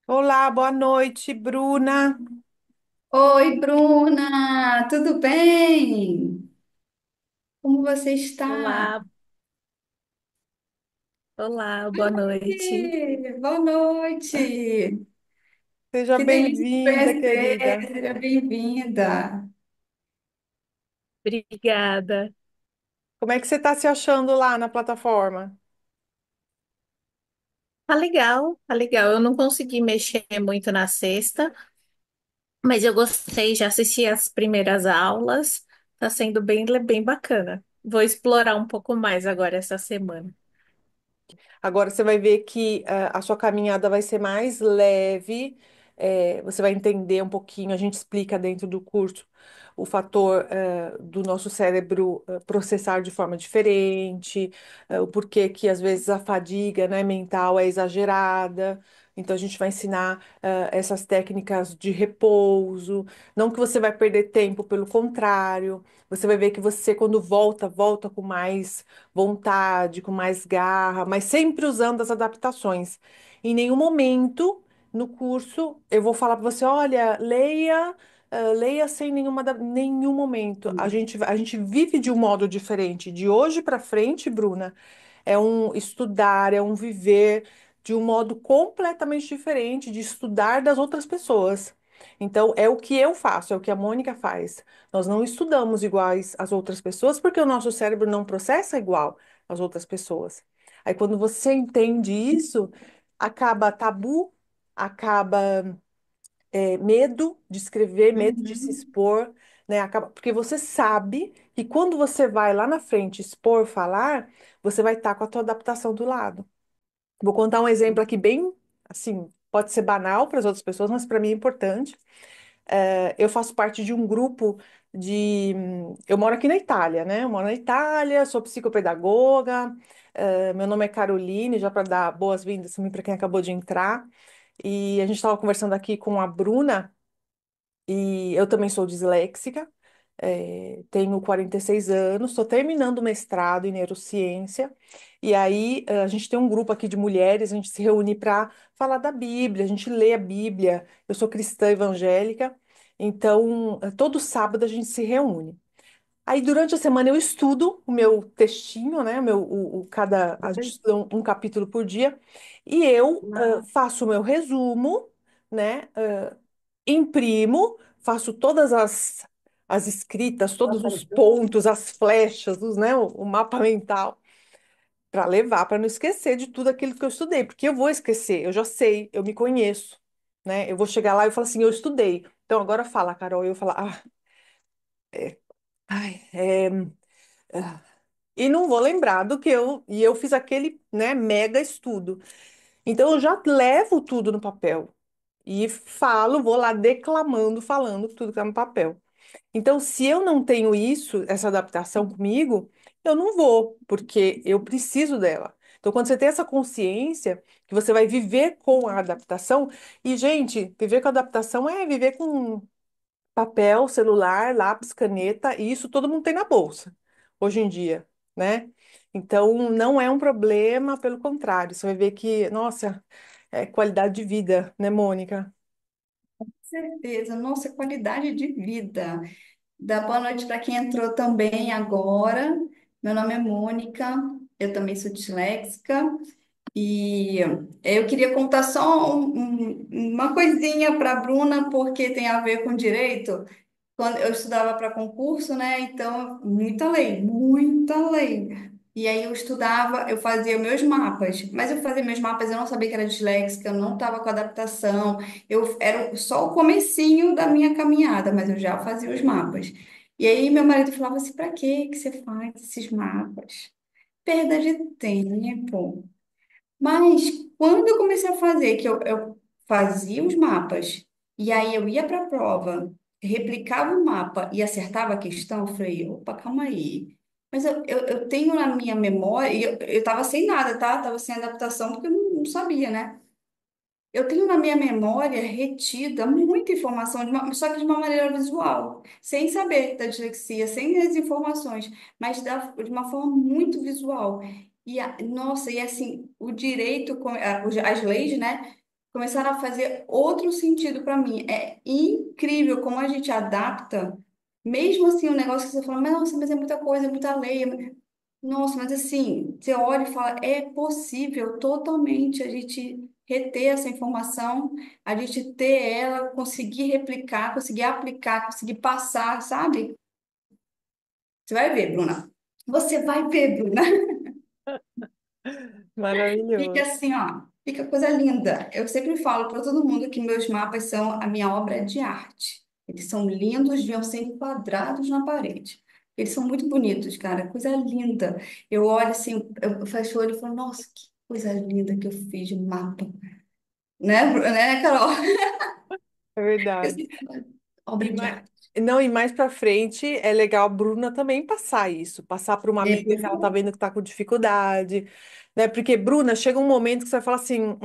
Olá, boa noite, Bruna. Oi, Bruna, tudo bem? Como você está? Olá, olá, boa noite. Boa noite. Seja Que delícia te bem-vinda, conhecer. querida. Seja bem-vinda. Obrigada. Como é que você está se achando lá na plataforma? Tá legal, tá legal. Eu não consegui mexer muito na sexta, mas eu gostei, já assisti as primeiras aulas. Tá sendo bem bacana. Vou explorar um pouco mais agora essa semana. Agora você vai ver que a sua caminhada vai ser mais leve, você vai entender um pouquinho, a gente explica dentro do curso o fator do nosso cérebro processar de forma diferente, o porquê que às vezes a fadiga, né, mental é exagerada. Então a gente vai ensinar essas técnicas de repouso, não que você vai perder tempo, pelo contrário, você vai ver que você, quando volta, volta com mais vontade, com mais garra, mas sempre usando as adaptações. Em nenhum momento no curso eu vou falar para você, olha, leia, leia sem nenhum momento. A gente vive de um modo diferente. De hoje para frente, Bruna, é um estudar, é um viver de um modo completamente diferente de estudar das outras pessoas. Então, é o que eu faço, é o que a Mônica faz. Nós não estudamos iguais às outras pessoas porque o nosso cérebro não processa igual às outras pessoas. Aí, quando você entende isso, acaba tabu, acaba medo de escrever, medo de se Uhum. expor, né? Acaba, porque você sabe que quando você vai lá na frente expor, falar, você vai estar com a tua adaptação do lado. Vou contar um exemplo aqui bem, assim, pode ser banal para as outras pessoas, mas para mim é importante. Eu faço parte de um grupo de. Eu moro aqui na Itália, né? Eu moro na Itália, sou psicopedagoga. Meu nome é Caroline, já para dar boas-vindas também para quem acabou de entrar. E a gente estava conversando aqui com a Bruna, e eu também sou disléxica, tenho 46 anos, estou terminando o mestrado em neurociência, e aí a gente tem um grupo aqui de mulheres, a gente se reúne para falar da Bíblia, a gente lê a Bíblia, eu sou cristã evangélica, então todo sábado a gente se reúne. Aí durante a semana eu estudo o meu textinho, né? A gente estuda um capítulo por dia, e eu faço o meu resumo, né? Imprimo, faço todas as escritas, todos os pontos, as flechas, né, o mapa mental, para levar, para não esquecer de tudo aquilo que eu estudei, porque eu vou esquecer, eu já sei, eu me conheço, né? Eu vou chegar lá e falar assim, eu estudei. Então agora fala, Carol, eu falo, ai, e não vou lembrar do que eu fiz aquele, né, mega estudo. Então eu já levo tudo no papel e falo, vou lá declamando, falando tudo que tá no papel. Então, se eu não tenho isso, essa adaptação comigo, eu não vou, porque eu preciso dela. Então, quando você tem essa consciência que você vai viver com a adaptação, e, gente, viver com a adaptação é viver com papel, celular, lápis, caneta, e isso todo mundo tem na bolsa, hoje em dia, né? Então, não é um problema, pelo contrário, você vai ver que, nossa, é qualidade de vida, né, Mônica? Certeza, nossa qualidade de vida. Dá boa noite para quem entrou também agora. Meu nome é Mônica, eu também sou disléxica. E eu queria contar só uma coisinha para a Bruna, porque tem a ver com direito. Quando eu estudava para concurso, né? Então, muita lei, muita lei. E aí eu estudava, eu fazia meus mapas, mas eu fazia meus mapas, eu não sabia que era disléxica, eu não estava com adaptação, eu era só o comecinho da minha caminhada, mas eu já fazia os mapas. E aí meu marido falava assim, para que você faz esses mapas? Perda de tempo. Mas quando eu comecei a fazer, que eu fazia os mapas, e aí eu ia para a prova, replicava o mapa e acertava a questão, eu falei, opa, calma aí. Mas eu tenho na minha memória, e eu tava sem nada, tá? Tava sem adaptação, porque eu não sabia, né? Eu tenho na minha memória retida muita informação, só que de uma maneira visual, sem saber da dislexia, sem as informações, mas de uma forma muito visual. Nossa, e assim, o direito, as leis, né? começaram a fazer outro sentido para mim. É incrível como a gente adapta, mesmo assim, um negócio que você fala, mas nossa, mas é muita coisa, é muita lei. Nossa, mas assim, você olha e fala, é possível totalmente a gente reter essa informação, a gente ter ela, conseguir replicar, conseguir aplicar, conseguir passar, sabe? Você vai ver, Bruna. Você vai ver, Bruna. Fica Maravilhoso. assim, ó, fica coisa linda. Eu sempre falo para todo mundo que meus mapas são a minha obra de arte. Eles são lindos, deviam ser enquadrados na parede. Eles são muito bonitos, cara, coisa linda. Eu olho assim, eu fecho o olho e falo, nossa, que coisa linda que eu fiz de mapa. Né, Carol? É Eu verdade. sempre falo, obra E de mais, arte. não, e mais para frente é legal a Bruna também passar isso, passar para uma É, amiga por que ela tá favor. vendo que tá com dificuldade, né? Porque, Bruna, chega um momento que você vai falar assim: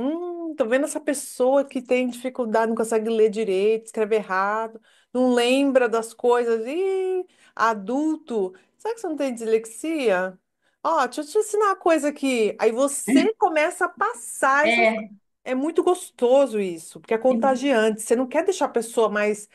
tô vendo essa pessoa que tem dificuldade, não consegue ler direito, escreve errado, não lembra das coisas. Ih, adulto, sabe que você não tem dislexia? Ó, deixa eu te ensinar uma coisa aqui. Aí você começa a passar essas. É, É muito gostoso isso, porque é contagiante. Você não quer deixar a pessoa mais.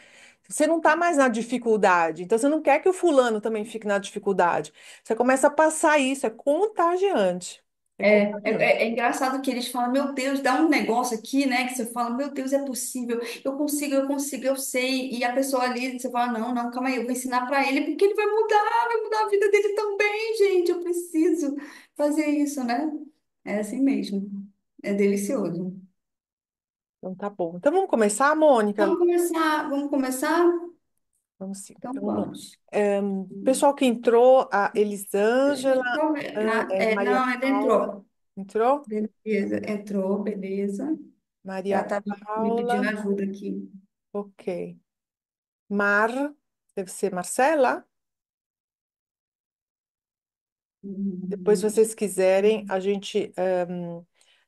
Você não está mais na dificuldade, então você não quer que o fulano também fique na dificuldade. Você começa a passar isso, é contagiante. É contagiante. é engraçado que eles falam, meu Deus, dá um negócio aqui, né? Que você fala, meu Deus, é possível, eu consigo, eu sei. E a pessoa ali, você fala, não, não, calma aí, eu vou ensinar para ele, porque ele vai mudar a vida dele também, gente. Eu preciso fazer isso, né? É assim mesmo. É delicioso. Então tá bom. Então vamos começar, Mônica? Vamos começar, vamos começar? Vamos sim. Então Então vamos lá. vamos. Pessoal que entrou, a Deixa Elisângela, eu só ver. Maria Não, ele Paula. entrou. Entrou? Beleza, entrou, beleza. Ela Maria tá me Paula, pedindo ajuda aqui. ok. Mar, deve ser Marcela? Depois, se Hum, vocês quiserem, a gente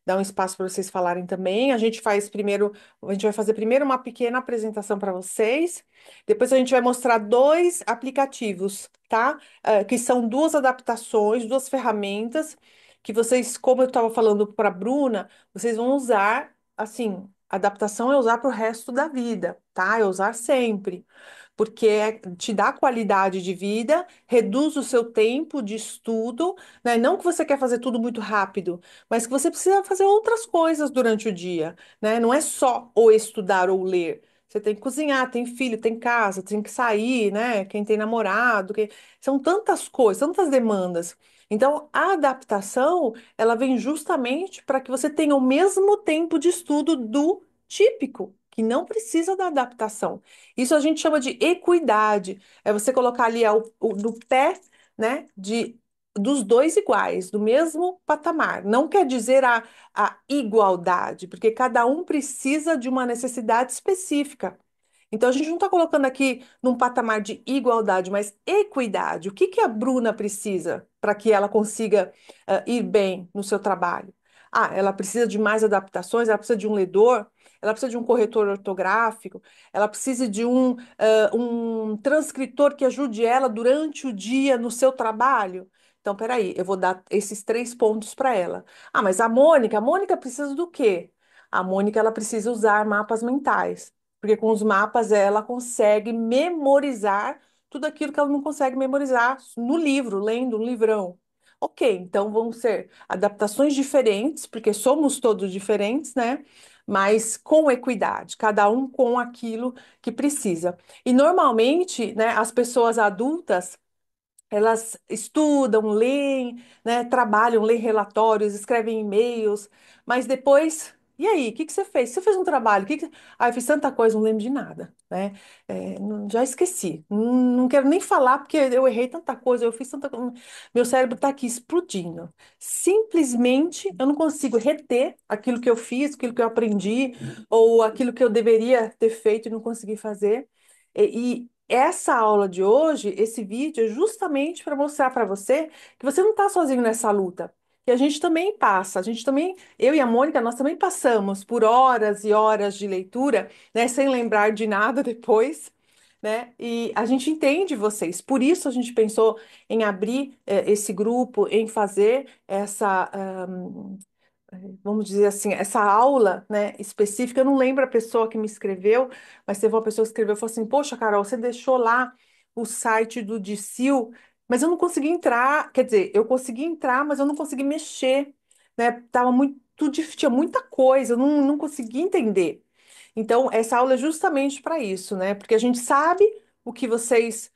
dá um espaço para vocês falarem também. A gente faz primeiro, a gente vai fazer primeiro uma pequena apresentação para vocês. Depois a gente vai mostrar dois aplicativos, tá? Que são duas adaptações, duas ferramentas que vocês, como eu estava falando para a Bruna, vocês vão usar, assim, adaptação é usar para o resto da vida, tá? É usar sempre porque te dá qualidade de vida, reduz o seu tempo de estudo, né? Não que você quer fazer tudo muito rápido, mas que você precisa fazer outras coisas durante o dia, né? Não é só ou estudar ou ler. Você tem que cozinhar, tem filho, tem casa, tem que sair, né? Quem tem namorado, são tantas coisas, tantas demandas. Então, a adaptação, ela vem justamente para que você tenha o mesmo tempo de estudo do típico, que não precisa da adaptação. Isso a gente chama de equidade. É você colocar ali no pé, né, dos dois iguais, do mesmo patamar. Não quer dizer a igualdade, porque cada um precisa de uma necessidade específica. Então, a gente não está colocando aqui num patamar de igualdade, mas equidade. O que que a Bruna precisa para que ela consiga, ir bem no seu trabalho? Ah, ela precisa de mais adaptações, ela precisa de um ledor, ela precisa de um corretor ortográfico, ela precisa de um transcritor que ajude ela durante o dia no seu trabalho. Então, peraí, eu vou dar esses três pontos para ela. Ah, mas a Mônica precisa do quê? A Mônica, ela precisa usar mapas mentais. Porque com os mapas ela consegue memorizar tudo aquilo que ela não consegue memorizar no livro, lendo um livrão. Ok, então vão ser adaptações diferentes, porque somos todos diferentes, né? Mas com equidade, cada um com aquilo que precisa. E normalmente, né, as pessoas adultas elas estudam, leem, né, trabalham, leem relatórios, escrevem e-mails, mas depois, e aí, o que que você fez? Você fez um trabalho, Ah, eu fiz tanta coisa, não lembro de nada, né? Já esqueci, não quero nem falar porque eu errei tanta coisa, eu fiz tanta coisa, meu cérebro está aqui explodindo. Simplesmente eu não consigo reter aquilo que eu fiz, aquilo que eu aprendi, ou aquilo que eu deveria ter feito e não consegui fazer. E essa aula de hoje, esse vídeo, é justamente para mostrar para você que você não está sozinho nessa luta. Que a gente também passa, a gente também, eu e a Mônica, nós também passamos por horas e horas de leitura, né, sem lembrar de nada depois, né? E a gente entende vocês. Por isso a gente pensou em abrir esse grupo, em fazer vamos dizer assim, essa aula, né, específica, eu não lembro a pessoa que me escreveu, mas teve uma pessoa que escreveu e falou assim: Poxa, Carol, você deixou lá o site do DCIL, mas eu não consegui entrar. Quer dizer, eu consegui entrar, mas eu não consegui mexer, né? Tava muito difícil, tinha muita coisa, eu não consegui entender. Então, essa aula é justamente para isso, né? Porque a gente sabe o que vocês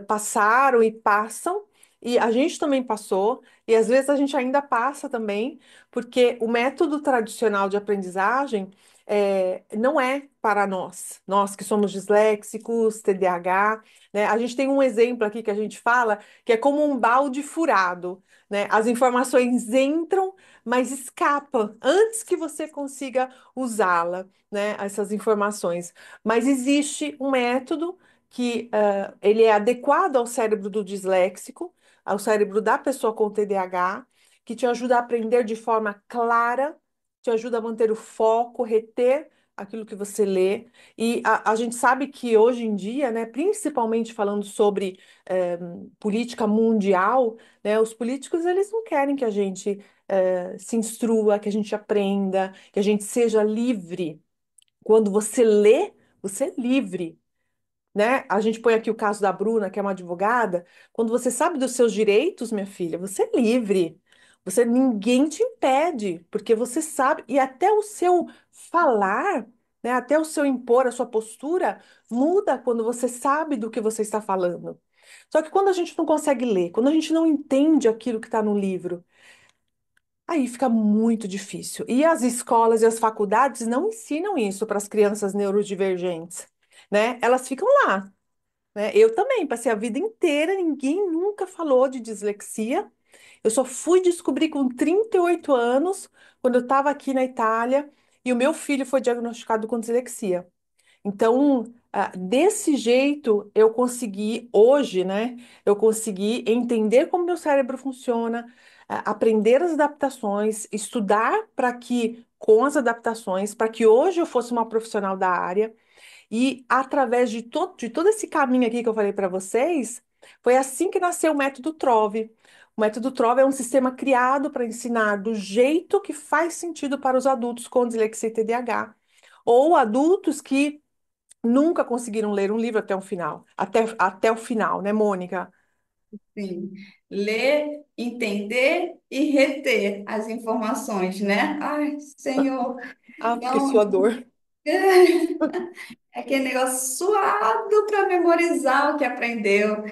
passaram e passam, e a gente também passou, e às vezes a gente ainda passa também, porque o método tradicional de aprendizagem não é para nós que somos disléxicos, TDAH, né? A gente tem um exemplo aqui que a gente fala que é como um balde furado, né? As informações entram, mas escapam antes que você consiga usá-la, né, essas informações. Mas existe um método que ele é adequado ao cérebro do disléxico, ao cérebro da pessoa com TDAH, que te ajuda a aprender de forma clara, te ajuda a manter o foco, reter aquilo que você lê. E a gente sabe que hoje em dia, né, principalmente falando sobre política mundial, né, os políticos eles não querem que a gente se instrua, que a gente aprenda, que a gente seja livre. Quando você é livre, né? A gente põe aqui o caso da Bruna, que é uma advogada. Quando você sabe dos seus direitos, minha filha, você é livre. Ninguém te impede, porque você sabe, e até o seu falar, né? Até o seu impor, a sua postura muda quando você sabe do que você está falando. Só que quando a gente não consegue ler, quando a gente não entende aquilo que está no livro, aí fica muito difícil. E as escolas e as faculdades não ensinam isso para as crianças neurodivergentes, né? Elas ficam lá, né? Eu também passei a vida inteira, ninguém nunca falou de dislexia. Eu só fui descobrir com 38 anos, quando eu estava aqui na Itália, e o meu filho foi diagnosticado com dislexia. Então, desse jeito, eu consegui, hoje, né? Eu consegui entender como meu cérebro funciona, aprender as adaptações, estudar para que, com as adaptações, para que hoje eu fosse uma profissional da área, e através de todo esse caminho aqui que eu falei para vocês, foi assim que nasceu o método Trove. O método Trove é um sistema criado para ensinar do jeito que faz sentido para os adultos com dislexia e TDAH. Ou adultos que nunca conseguiram ler um livro até o final. Até o final, né, Mônica? Sim. Ler, entender e reter as informações, né? Ai, Senhor, Ah, porque não. sua dor. É aquele negócio suado para memorizar o que aprendeu,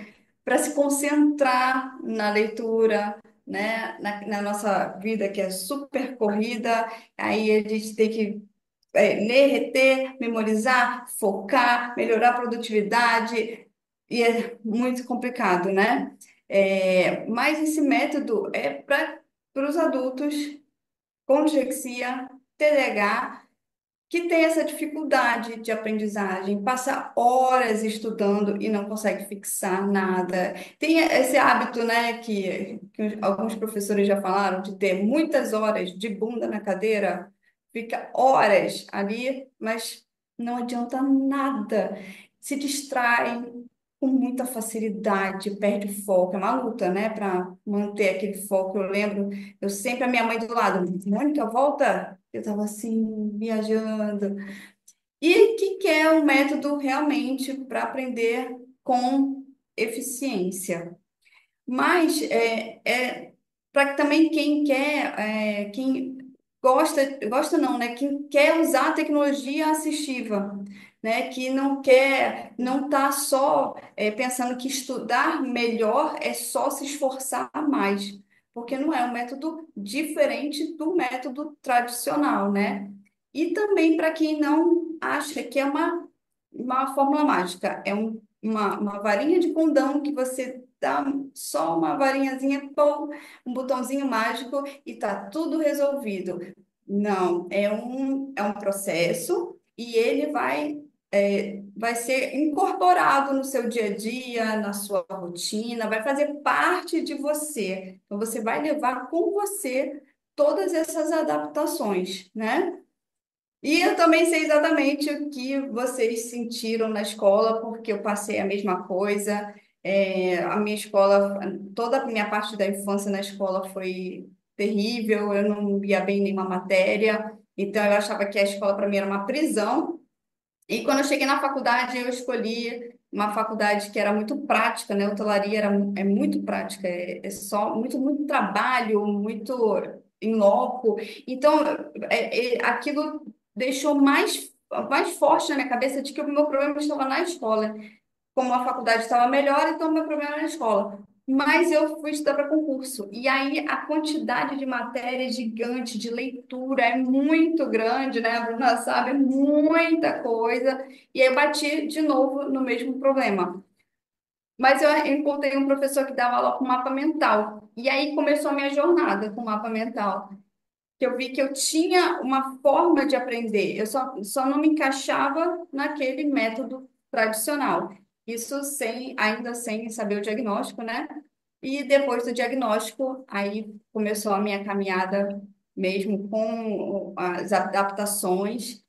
para se concentrar na leitura, né? Na nossa vida que é super corrida, aí a gente tem que ler, reter, memorizar, focar, melhorar a produtividade, e é muito complicado, né? Mas esse método é para os adultos com dislexia, TDAH, que tem essa dificuldade de aprendizagem, passa horas estudando e não consegue fixar nada. Tem esse hábito, né, que alguns professores já falaram, de ter muitas horas de bunda na cadeira, fica horas ali, mas não adianta nada. Se distrai com muita facilidade, perde o foco. É uma luta, né, para manter aquele foco. Eu lembro, eu sempre a minha mãe do lado, Mônica, volta. Eu estava assim, viajando. E que quer um método realmente para aprender com eficiência. Mas para também quem quer, quem gosta não, né? Quem quer usar a tecnologia assistiva, né? Que não quer, não está só pensando que estudar melhor é só se esforçar mais, porque não é um método diferente do método tradicional, né? E também para quem não acha que é uma fórmula mágica, é uma varinha de condão que você dá só uma varinhazinha, pô, um botãozinho mágico e tá tudo resolvido. Não, é um processo e ele vai ser incorporado no seu dia a dia, na sua rotina, vai fazer parte de você. Então, você vai levar com você todas essas adaptações, né? E eu também sei exatamente o que vocês sentiram na escola, porque eu passei a mesma coisa. A minha escola, toda a minha parte da infância na escola foi. terrível, eu não ia bem em nenhuma matéria, então eu achava que a escola para mim era uma prisão. E quando eu cheguei na faculdade, eu escolhi uma faculdade que era muito prática, né? Hotelaria é muito prática, é só muito trabalho, muito em loco. Então, aquilo deixou mais forte na minha cabeça de que o meu problema estava na escola. Como a faculdade estava melhor, então meu problema era na escola. Mas eu fui estudar para concurso. E aí a quantidade de matéria é gigante, de leitura é muito grande, né? A Bruna sabe, é muita coisa. E aí eu bati de novo no mesmo problema. Mas eu encontrei um professor que dava aula com mapa mental. E aí começou a minha jornada com mapa mental, que eu vi que eu tinha uma forma de aprender, eu só não me encaixava naquele método tradicional. Isso ainda sem saber o diagnóstico, né? E depois do diagnóstico, aí começou a minha caminhada mesmo com as adaptações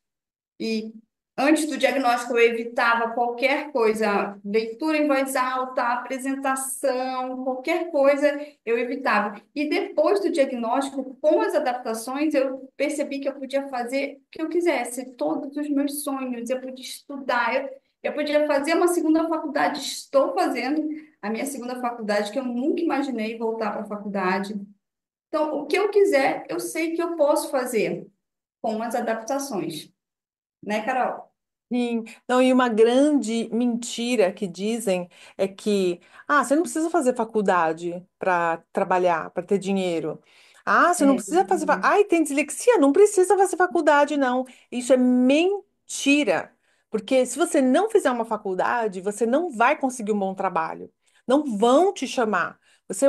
e antes do diagnóstico, eu evitava qualquer coisa, leitura em voz alta, apresentação, qualquer coisa eu evitava. E depois do diagnóstico, com as adaptações, eu percebi que eu podia fazer o que eu quisesse, todos os meus sonhos, eu podia estudar, eu podia fazer uma segunda faculdade, estou fazendo a minha segunda faculdade, que eu nunca imaginei voltar para a faculdade. Então, o que eu quiser, eu sei que eu posso fazer com as adaptações, né, Carol? Sim, não, e uma grande mentira que dizem é que, você não precisa fazer faculdade para trabalhar, para ter dinheiro. Você não É, precisa fazer, ai, tem dislexia, não precisa fazer faculdade, não. Isso é mentira. Porque se você não fizer uma faculdade, você não vai conseguir um bom trabalho. Não vão te chamar.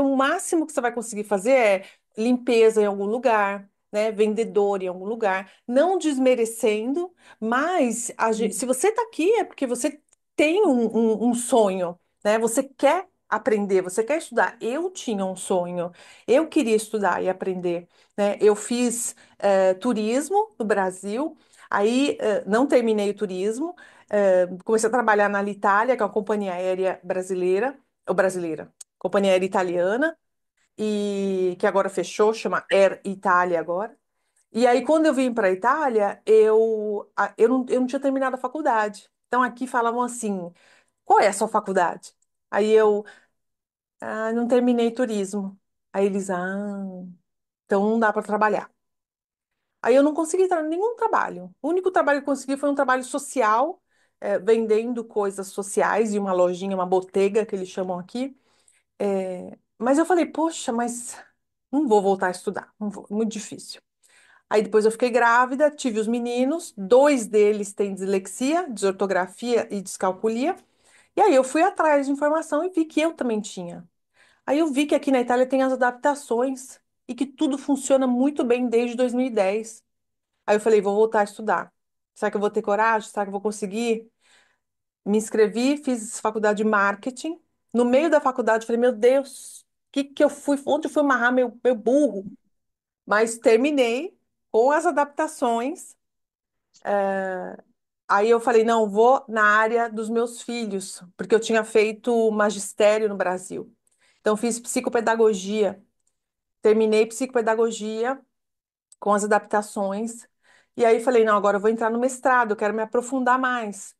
O máximo que você vai conseguir fazer é limpeza em algum lugar, né, vendedor em algum lugar, não desmerecendo, mas se você está aqui é porque você tem um sonho, né? Você quer aprender, você quer estudar. Eu tinha um sonho, eu queria estudar e aprender, né? Eu fiz turismo no Brasil, aí não terminei o turismo, comecei a trabalhar na Alitalia, que é uma companhia aérea brasileira, ou brasileira, companhia aérea italiana, e que agora fechou, chama Air Italia agora. E aí, quando eu vim para a Itália, eu não tinha terminado a faculdade. Então, aqui falavam assim: qual é a sua faculdade? Aí não terminei turismo. Aí eles, então não dá para trabalhar. Aí eu não consegui nenhum trabalho. O único trabalho que eu consegui foi um trabalho social, vendendo coisas sociais e uma lojinha, uma botega, que eles chamam aqui. Mas eu falei, poxa, mas não vou voltar a estudar, não vou, muito difícil. Aí depois eu fiquei grávida, tive os meninos, dois deles têm dislexia, desortografia e descalculia. E aí eu fui atrás de informação e vi que eu também tinha. Aí eu vi que aqui na Itália tem as adaptações e que tudo funciona muito bem desde 2010. Aí eu falei, vou voltar a estudar. Será que eu vou ter coragem? Será que eu vou conseguir? Me inscrevi, fiz faculdade de marketing. No meio da faculdade, eu falei, meu Deus, que eu fui, onde eu fui amarrar meu burro? Mas terminei com as adaptações. Aí eu falei, não, vou na área dos meus filhos, porque eu tinha feito magistério no Brasil. Então fiz psicopedagogia, terminei psicopedagogia com as adaptações. E aí falei, não, agora eu vou entrar no mestrado, eu quero me aprofundar mais.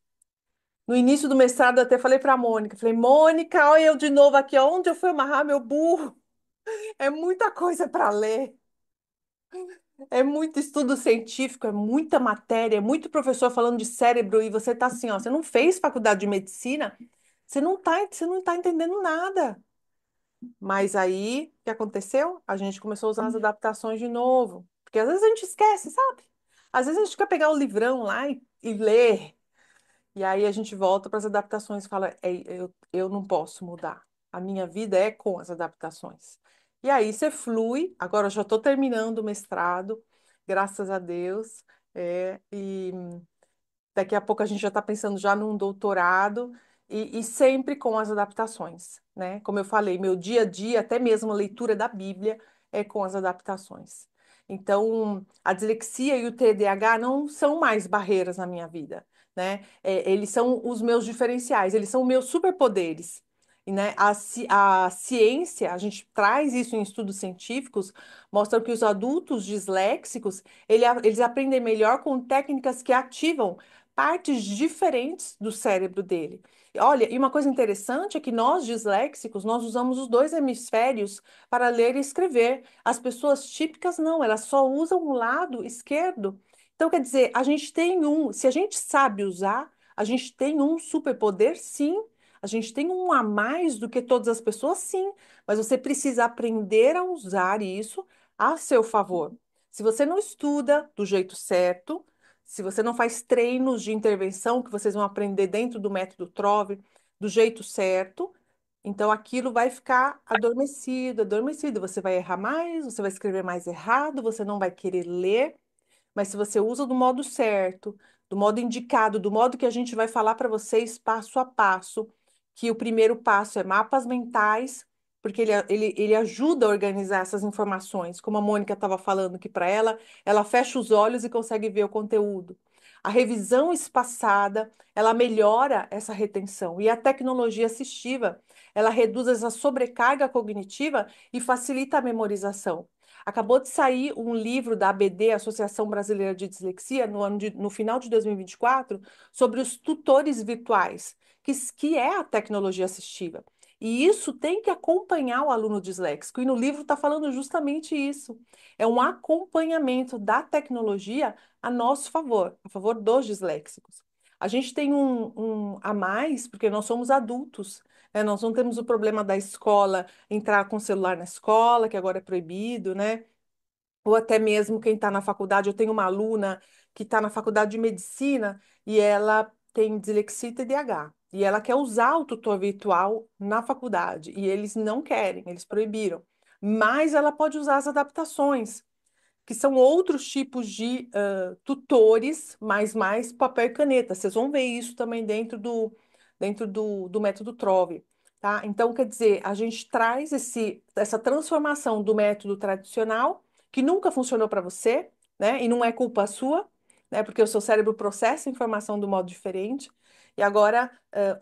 No início do mestrado eu até falei para a Mônica, falei, Mônica, olha eu de novo aqui, onde eu fui amarrar meu burro? É muita coisa para ler. É muito estudo científico, é muita matéria, é muito professor falando de cérebro e você tá assim, ó, você não fez faculdade de medicina, você não tá entendendo nada. Mas aí, o que aconteceu? A gente começou a usar as adaptações de novo, porque às vezes a gente esquece, sabe? Às vezes a gente quer pegar o livrão lá e ler, e aí a gente volta para as adaptações e fala, eu não posso mudar. A minha vida é com as adaptações. E aí você flui. Agora eu já estou terminando o mestrado, graças a Deus. E daqui a pouco a gente já está pensando já num doutorado e sempre com as adaptações, né? Como eu falei, meu dia a dia, até mesmo a leitura da Bíblia é com as adaptações. Então, a dislexia e o TDAH não são mais barreiras na minha vida, né? Eles são os meus diferenciais, eles são meus superpoderes. E, né, a ciência, a gente traz isso em estudos científicos, mostram que os adultos disléxicos, eles aprendem melhor com técnicas que ativam partes diferentes do cérebro dele. E olha, e uma coisa interessante é que nós disléxicos, nós usamos os dois hemisférios para ler e escrever. As pessoas típicas não, elas só usam o lado esquerdo. Então, quer dizer, a gente tem se a gente sabe usar, a gente tem um superpoder, sim. A gente tem um a mais do que todas as pessoas, sim. Mas você precisa aprender a usar isso a seu favor. Se você não estuda do jeito certo, se você não faz treinos de intervenção que vocês vão aprender dentro do método Trove do jeito certo, então aquilo vai ficar adormecido, adormecido. Você vai errar mais, você vai escrever mais errado, você não vai querer ler. Mas se você usa do modo certo, do modo indicado, do modo que a gente vai falar para vocês passo a passo, que o primeiro passo é mapas mentais, porque ele ajuda a organizar essas informações, como a Mônica estava falando que para ela, ela fecha os olhos e consegue ver o conteúdo. A revisão espaçada, ela melhora essa retenção. E a tecnologia assistiva, ela reduz essa sobrecarga cognitiva e facilita a memorização. Acabou de sair um livro da ABD, Associação Brasileira de Dislexia, no final de 2024, sobre os tutores virtuais, que é a tecnologia assistiva. E isso tem que acompanhar o aluno disléxico. E no livro está falando justamente isso. É um acompanhamento da tecnologia a nosso favor, a favor dos disléxicos. A gente tem um a mais, porque nós somos adultos, né? Nós não temos o problema da escola entrar com o celular na escola, que agora é proibido, né? Ou até mesmo quem está na faculdade. Eu tenho uma aluna que está na faculdade de medicina e ela tem dislexia e TDAH. E ela quer usar o tutor virtual na faculdade. E eles não querem, eles proibiram. Mas ela pode usar as adaptações que são outros tipos de tutores, mais papel e caneta. Vocês vão ver isso também dentro do método Trove, tá? Então, quer dizer, a gente traz essa transformação do método tradicional, que nunca funcionou para você, né? E não é culpa sua, né? Porque o seu cérebro processa a informação do modo diferente. E agora,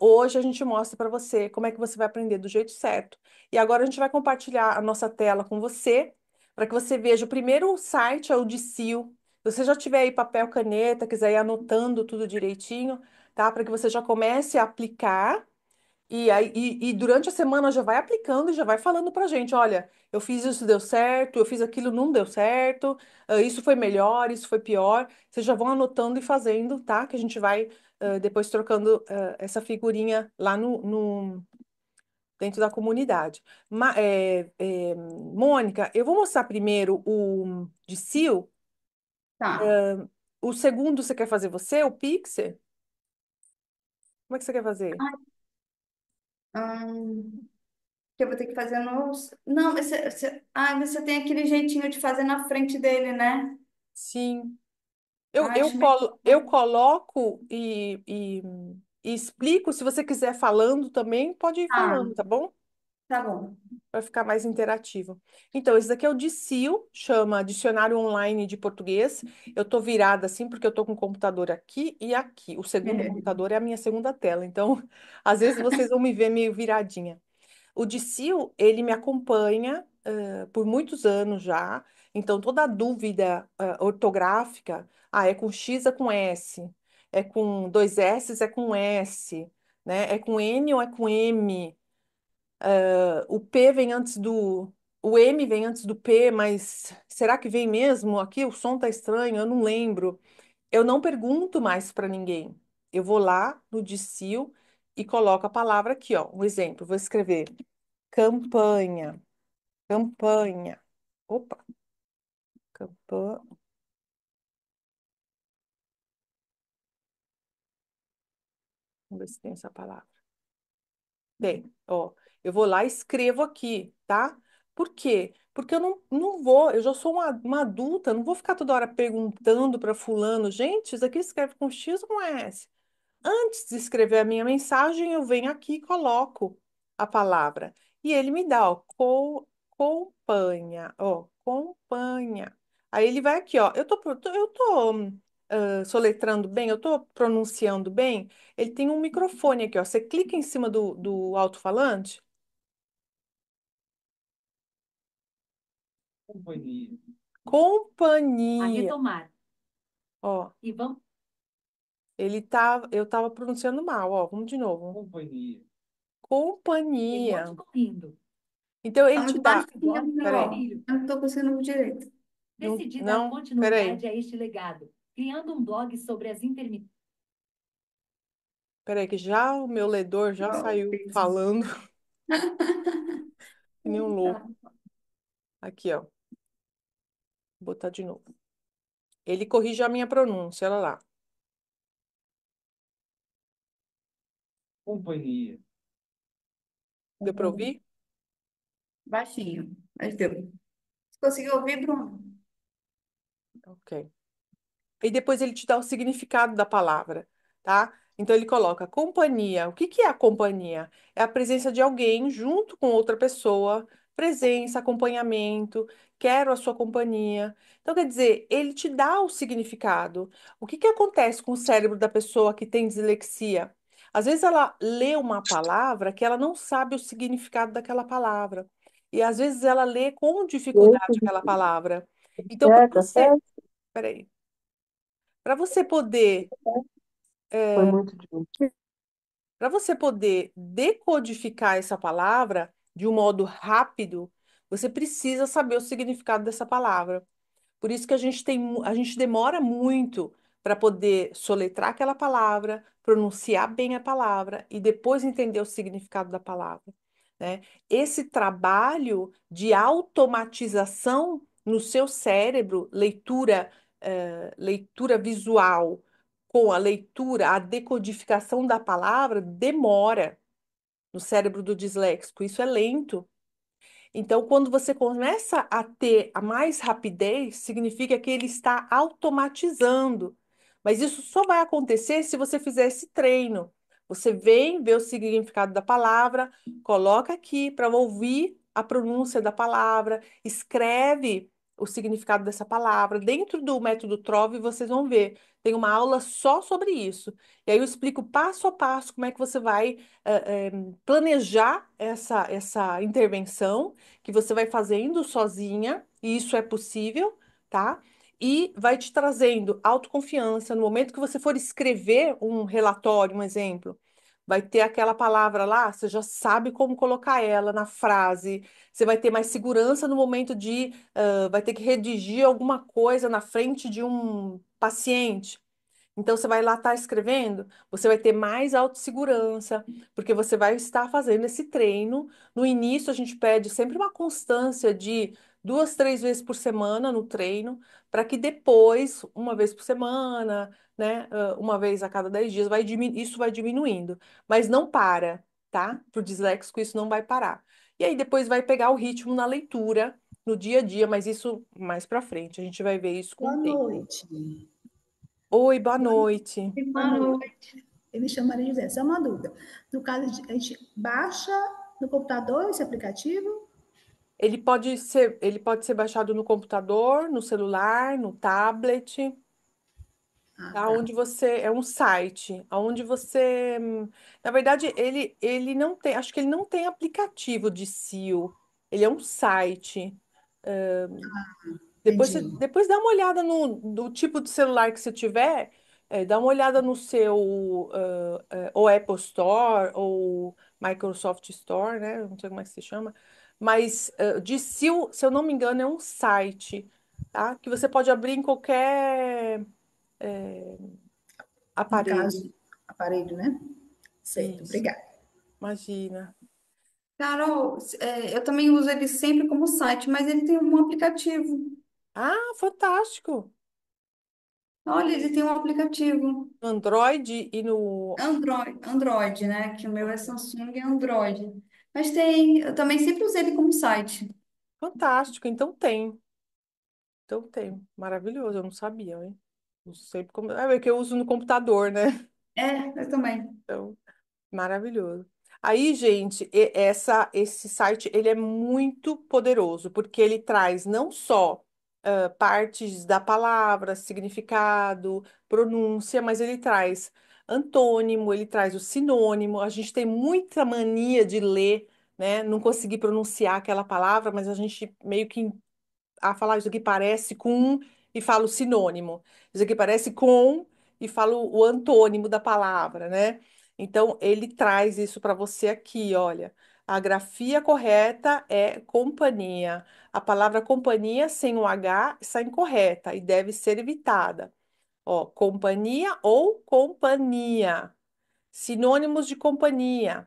hoje, a gente mostra para você como é que você vai aprender do jeito certo. E agora a gente vai compartilhar a nossa tela com você para que você veja. O primeiro site é o Dicil. Se você já tiver aí papel, caneta, quiser ir anotando tudo direitinho, tá? Para que você já comece a aplicar e durante a semana já vai aplicando e já vai falando pra gente, olha, eu fiz isso, deu certo, eu fiz aquilo, não deu certo, isso foi melhor, isso foi pior. Vocês já vão anotando e fazendo, tá? Que a gente vai depois trocando essa figurinha lá dentro da comunidade. Mônica, eu vou mostrar primeiro o de Sil. Tá. O segundo você quer fazer você, o Pixel? Como é que você quer fazer? Hum, que eu vou ter que fazer nos. Não, você tem aquele jeitinho de fazer na frente dele, né? Sim. Eu, Ah, eu, acho melhor. colo, eu coloco e explico. Se você quiser falando também, pode ir Ah, falando, tá bom? tá bom. Vai ficar mais interativo. Então, esse daqui é o Dicio, chama Dicionário Online de Português. Eu tô virada assim porque eu tô com o computador aqui e aqui. O segundo computador é a minha segunda tela. Então, às vezes vocês vão me ver meio viradinha. O Dicil, ele me acompanha por muitos anos já. Então, toda dúvida ortográfica, é com X, é com S, é com dois S, é com S, né? É com N ou é com M? O P vem antes do. O M vem antes do P, mas será que vem mesmo? Aqui o som tá estranho, eu não lembro. Eu não pergunto mais para ninguém. Eu vou lá no Dicil e coloco a palavra aqui, ó. Um exemplo, vou escrever campanha, campanha. Opa, campanha. Vamos ver se tem essa palavra. Tem, ó. Eu vou lá e escrevo aqui, tá? Por quê? Porque eu não vou, eu já sou uma adulta, não vou ficar toda hora perguntando para fulano, gente, isso aqui escreve com X ou com S? Antes de escrever a minha mensagem, eu venho aqui e coloco a palavra. E ele me dá, ó, acompanha, ó, acompanha. Aí ele vai aqui, ó. Eu tô soletrando bem, eu estou pronunciando bem, ele tem um microfone aqui, ó. Você clica em cima do alto-falante, A companhia. retomar. Ó, E vamos. eu estava pronunciando mal, ó. Vamos de novo. Companhia. Emoticon rindo. Então Tá ele te muito dá. baixinho, Peraí. Carol. Eu não tô conseguindo ouvir direito. Decidida a Não, peraí. continuidade a este legado, criando um blog sobre as intermitências. Peraí, que já o meu ledor já Oh, saiu Deus. falando que nem um Tá. louco. Aqui, ó. Vou botar de novo. Ele corrige a minha pronúncia, olha lá. Deu para ouvir? Baixinho, mas deu. Você conseguiu ouvir, Bruno? Ok. E depois ele te dá o significado da palavra, tá? Então ele coloca companhia. O que que é a companhia? É a presença de alguém junto com outra pessoa, presença, acompanhamento, quero a sua companhia. Então quer dizer, ele te dá o significado. O que que acontece com o cérebro da pessoa que tem dislexia? Às vezes ela lê uma palavra que ela não sabe o significado daquela palavra. E às vezes ela lê com dificuldade aquela palavra. Então, para Certo, você. certo. Peraí. Para você poder, Foi muito divertido. para você poder decodificar essa palavra de um modo rápido, você precisa saber o significado dessa palavra. Por isso que a gente demora muito para poder soletrar aquela palavra, pronunciar bem a palavra e depois entender o significado da palavra, né? Esse trabalho de automatização no seu cérebro, leitura visual com a leitura, a decodificação da palavra demora no cérebro do disléxico. Isso é lento. Então, quando você começa a ter a mais rapidez, significa que ele está automatizando. Mas isso só vai acontecer se você fizer esse treino. Você vem, vê o significado da palavra, coloca aqui para ouvir a pronúncia da palavra, escreve o significado dessa palavra. Dentro do método Trove, vocês vão ver, tem uma aula só sobre isso. E aí eu explico passo a passo como é que você vai planejar essa intervenção que você vai fazendo sozinha, e isso é possível, tá? E vai te trazendo autoconfiança. No momento que você for escrever um relatório, um exemplo, vai ter aquela palavra lá, você já sabe como colocar ela na frase, você vai ter mais segurança no momento de, vai ter que redigir alguma coisa na frente de um paciente. Então, você vai lá estar escrevendo, você vai ter mais autossegurança, porque você vai estar fazendo esse treino. No início, a gente pede sempre uma constância de 2, 3 vezes por semana no treino, para que depois, uma vez por semana, né, uma vez a cada 10 dias, isso vai diminuindo. Mas não para, tá? Para o disléxico, isso não vai parar. E aí, depois vai pegar o ritmo na leitura, no dia a dia, mas isso mais para frente. A gente vai ver isso com o Boa tempo. noite. Oi, boa noite. Boa noite. Eu me chamo Maria José. Só uma dúvida. No caso, a gente baixa no computador esse aplicativo? Ele pode ser baixado no computador, no celular, no tablet, Ah, tá? tá. Onde você é um site, onde você, na verdade, ele não tem, acho que ele não tem aplicativo de SEO. Ele é um site. Entendi. Depois dá uma olhada no tipo de celular que você tiver, dá uma olhada no seu ou Apple Store ou Microsoft Store, né? Não sei como é que se chama. Mas se eu não me engano, é um site, tá? Que você pode abrir em qualquer No aparelho. caso, aparelho, né? Certo, Isso, obrigada. imagina. Carol, eu também uso ele sempre como site, mas ele tem um aplicativo. Ah, fantástico! Olha, ele tem um aplicativo. No Android e no. Android, né? Que o meu é Ok. Samsung e Android. Mas tem, eu também sempre usei ele como site. Fantástico, então tem. Então tem. Maravilhoso, eu não sabia, hein? Uso sempre como. É que eu uso no computador, né? É, eu também. Então, maravilhoso. Aí, gente, esse site ele é muito poderoso, porque ele traz não só partes da palavra, significado, pronúncia, mas ele traz antônimo, ele traz o sinônimo. A gente tem muita mania de ler, né? Não conseguir pronunciar aquela palavra, mas a gente meio que falar isso aqui parece com e fala o sinônimo. Isso aqui parece com e fala o antônimo da palavra, né? Então, ele traz isso para você aqui, olha. A grafia correta é companhia. A palavra companhia sem o H está incorreta e deve ser evitada. Ó, companhia ou companhia. Sinônimos de companhia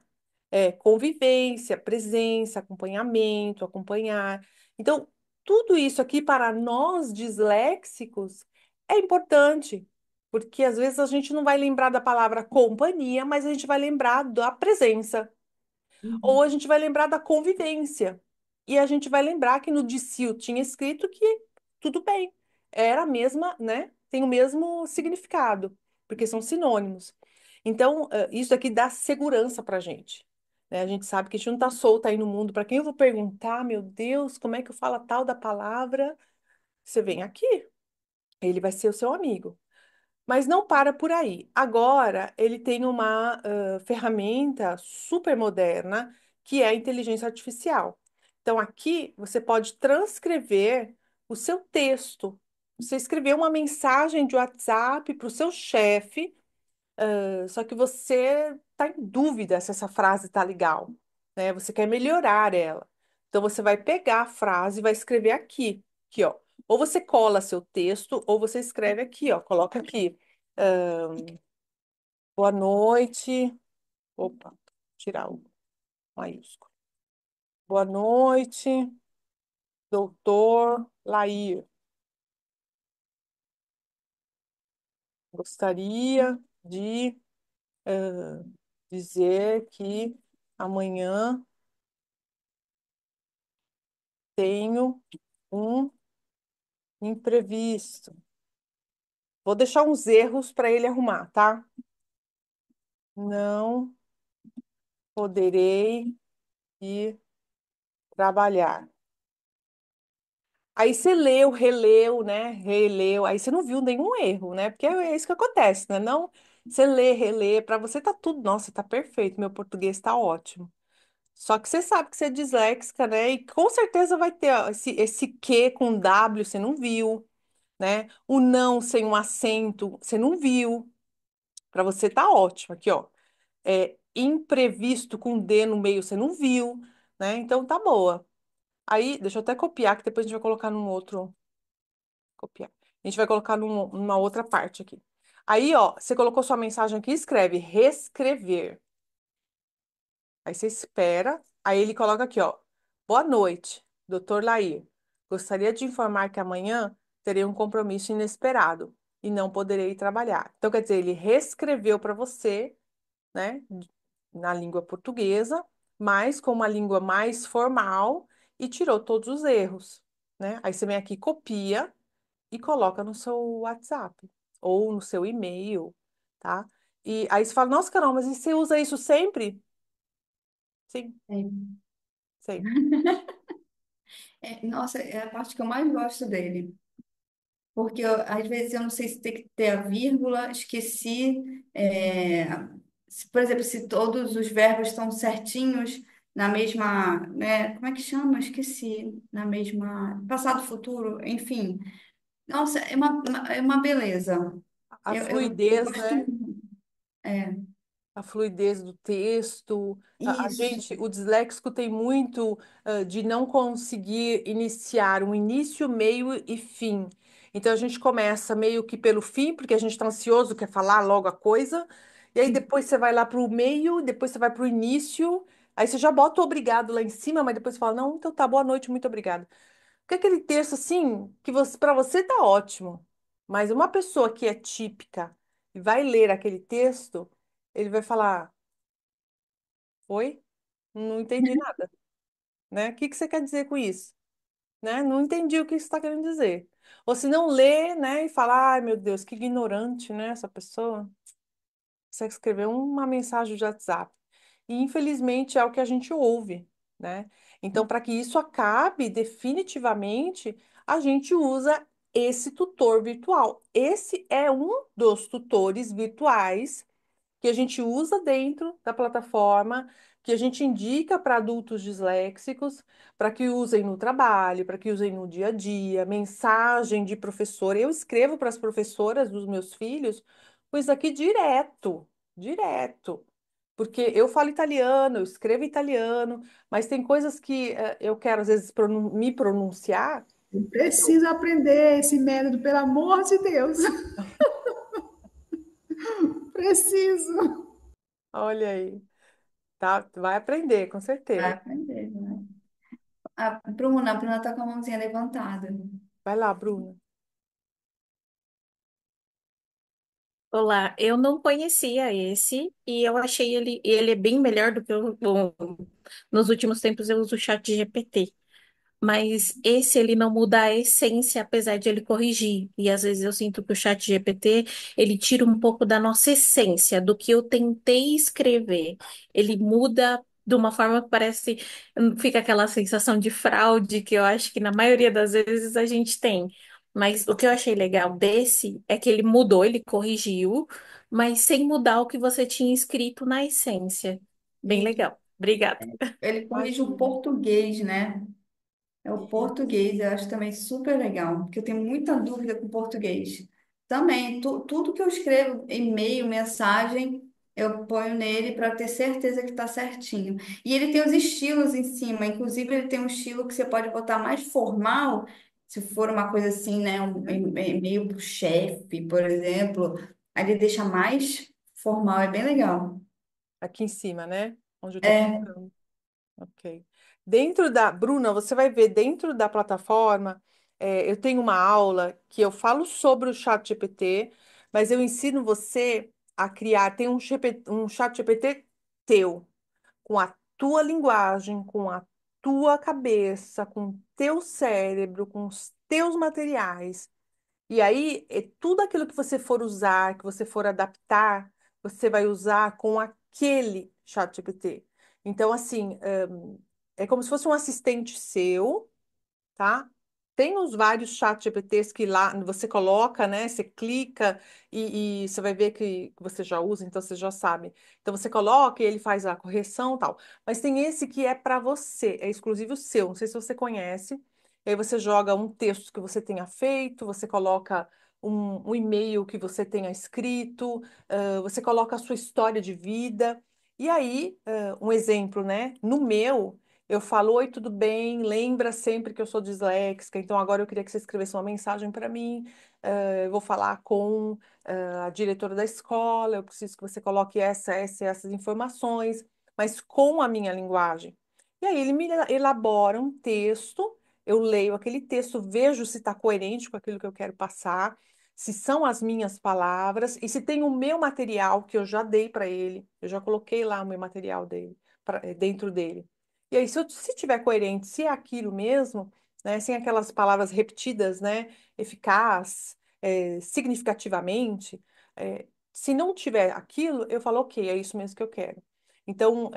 convivência, presença, acompanhamento, acompanhar. Então, tudo isso aqui para nós disléxicos é importante, porque às vezes a gente não vai lembrar da palavra companhia, mas a gente vai lembrar da presença. Ou Uhum. a gente vai lembrar da convivência. E a gente vai lembrar que no Dicil tinha escrito que tudo bem, era a mesma, né? Tem o mesmo significado, porque são sinônimos. Então, isso aqui dá segurança para a gente. Né? A gente sabe que a gente não está solto aí no mundo. Para quem eu vou perguntar, meu Deus, como é que eu falo a tal da palavra? Você vem aqui, ele vai ser o seu amigo. Mas não para por aí. Agora, ele tem uma ferramenta super moderna, que é a inteligência artificial. Então, aqui você pode transcrever o seu texto. Você escreveu uma mensagem de WhatsApp para o seu chefe, só que você está em dúvida se essa frase está legal, né? Você quer melhorar ela. Então, você vai pegar a frase e vai escrever aqui, ó. Ou você cola seu texto, ou você escreve aqui, ó. Coloca aqui. Boa noite. Opa, tirar o maiúsculo. Boa noite, doutor Lair. Gostaria de dizer que amanhã tenho um imprevisto. Vou deixar uns erros para ele arrumar, tá? Não poderei ir trabalhar. Aí você leu, releu, né? Releu, aí você não viu nenhum erro, né? Porque é isso que acontece, né? Não, você lê, relê, para você tá tudo, nossa, tá perfeito, meu português tá ótimo. Só que você sabe que você é disléxica, né? E com certeza vai ter ó, esse que com W, você não viu, né? O não sem um acento, você não viu. Para você tá ótimo aqui, ó. Imprevisto com D no meio, você não viu, né? Então tá boa. Aí, deixa eu até copiar, que depois a gente vai colocar num outro. Copiar. A gente vai colocar numa outra parte aqui. Aí, ó, você colocou sua mensagem aqui, escreve reescrever. Aí você espera, aí ele coloca aqui, ó. Boa noite, doutor Lair. Gostaria de informar que amanhã terei um compromisso inesperado e não poderei trabalhar. Então, quer dizer, ele reescreveu para você, né, na língua portuguesa, mas com uma língua mais formal e tirou todos os erros, né? Aí você vem aqui, copia e coloca no seu WhatsApp ou no seu e-mail, tá? E aí você fala, nossa, Carol, mas e você usa isso sempre? Sim, É. sempre. Nossa, é a parte que eu mais gosto dele. Porque às vezes eu não sei se tem que ter a vírgula, esqueci. Por exemplo, se todos os verbos estão certinhos na mesma, né, como é que chama? Esqueci. Na mesma. Passado, futuro, enfim. Nossa, é uma beleza. A Eu fluidez, gosto né? muito. É, A fluidez do texto. A isso. gente, o disléxico tem muito de não conseguir iniciar um início, meio e fim. Então a gente começa meio que pelo fim, porque a gente está ansioso, quer falar logo a coisa, e aí depois você vai lá para o meio, depois você vai para o início, aí você já bota o obrigado lá em cima, mas depois você fala, não, então tá, boa noite, muito obrigada. Porque aquele texto assim, que você, para você tá ótimo, mas uma pessoa que é típica e vai ler aquele texto, ele vai falar. Oi? Não entendi nada, né? O que que você quer dizer com isso? Né? Não entendi o que você está querendo dizer. Ou se não lê, né, e fala, ai meu Deus, que ignorante, né, essa pessoa. Você escreveu uma mensagem de WhatsApp. E infelizmente é o que a gente ouve, né? Então, para que isso acabe definitivamente, a gente usa esse tutor virtual. Esse é um dos tutores virtuais que a gente usa dentro da plataforma, que a gente indica para adultos disléxicos, para que usem no trabalho, para que usem no dia a dia, mensagem de professor. Eu escrevo para as professoras dos meus filhos com isso aqui direto, direto. Porque eu falo italiano, eu escrevo italiano, mas tem coisas que eu quero, às vezes, me pronunciar. Eu preciso aprender esse método, pelo amor de Deus. Preciso. Olha aí, tá? Vai aprender, com Vai certeza. aprender, né? A Bruna tá com a mãozinha levantada. Vai lá, Bruna. Olá, eu não conhecia esse e eu achei ele é bem melhor do que nos últimos tempos eu uso o chat GPT. Mas esse ele não muda a essência, apesar de ele corrigir. E às vezes eu sinto que o chat GPT ele tira um pouco da nossa essência, do que eu tentei escrever. Ele muda de uma forma que parece, fica aquela sensação de fraude que eu acho que na maioria das vezes a gente tem. Mas o que eu achei legal desse é que ele mudou, ele corrigiu, mas sem mudar o que você tinha escrito na essência. Bem E legal. Obrigada. Ele corrige o imagina. português, né? É o Isso. português, eu acho também super legal, porque eu tenho muita dúvida com português. Também, tudo que eu escrevo, e-mail, mensagem, eu ponho nele para ter certeza que está certinho. E ele tem os estilos em cima, inclusive ele tem um estilo que você pode botar mais formal, se for uma coisa assim, né, e-mail para o chefe, por exemplo, aí ele deixa mais formal, é bem legal. Aqui em cima, né? Onde eu tô É, clicando. Ok. Dentro da, Bruna, você vai ver dentro da plataforma, eu tenho uma aula que eu falo sobre o chat GPT, mas eu ensino você a criar, tem um chat GPT teu, com a tua linguagem, com a tua cabeça, com o teu cérebro, com os teus materiais. E aí, tudo aquilo que você for usar, que você for adaptar, você vai usar com aquele ChatGPT. Então, assim, é como se fosse um assistente seu, tá? Tem os vários chat GPTs que lá você coloca, né? Você clica e você vai ver que você já usa, então você já sabe. Então você coloca e ele faz a correção e tal. Mas tem esse que é para você, é exclusivo seu. Não sei se você conhece. E aí você joga um texto que você tenha feito, você coloca um e-mail que você tenha escrito, você coloca a sua história de vida. E aí, um exemplo, né? No meu. Eu falo, oi, tudo bem? Lembra sempre que eu sou disléxica, então agora eu queria que você escrevesse uma mensagem para mim. Eu vou falar com a diretora da escola, eu preciso que você coloque essas informações, mas com a minha linguagem. E aí ele me elabora um texto, eu leio aquele texto, vejo se está coerente com aquilo que eu quero passar, se são as minhas palavras e se tem o meu material que eu já dei para ele, eu já coloquei lá o meu material dele, dentro dele. E aí, se tiver coerente, se é aquilo mesmo, né, sem aquelas palavras repetidas, né, eficaz, significativamente, se não tiver aquilo, eu falo, ok, é isso mesmo que eu quero. Então,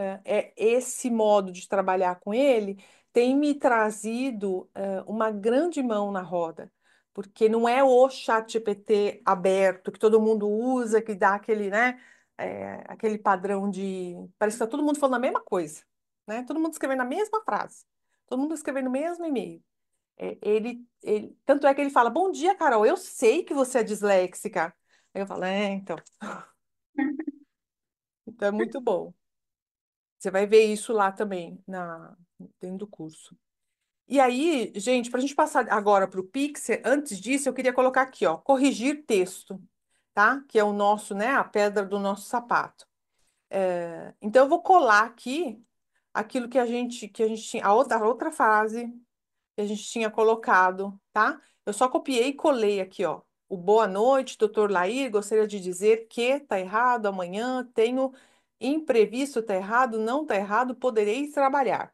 esse modo de trabalhar com ele tem me trazido, uma grande mão na roda, porque não é o chat GPT aberto que todo mundo usa, que dá aquele, né, aquele padrão de. Parece que está todo mundo falando a mesma coisa, né? Todo mundo escrevendo a mesma frase, todo mundo escrevendo o mesmo e-mail. Tanto é que ele fala: Bom dia, Carol, eu sei que você é disléxica. Aí eu falo: então. Então é muito bom. Você vai ver isso lá também, dentro do curso. E aí, gente, para a gente passar agora para o Pixel, antes disso, eu queria colocar aqui, ó, corrigir texto, tá? Que é o nosso, né, a pedra do nosso sapato. Então, eu vou colar aqui aquilo que a gente tinha, a outra frase que a gente tinha colocado, tá? Eu só copiei e colei aqui, ó. O boa noite, doutor Lair. Gostaria de dizer que tá errado, amanhã tenho imprevisto, tá errado, não tá errado, poderei trabalhar,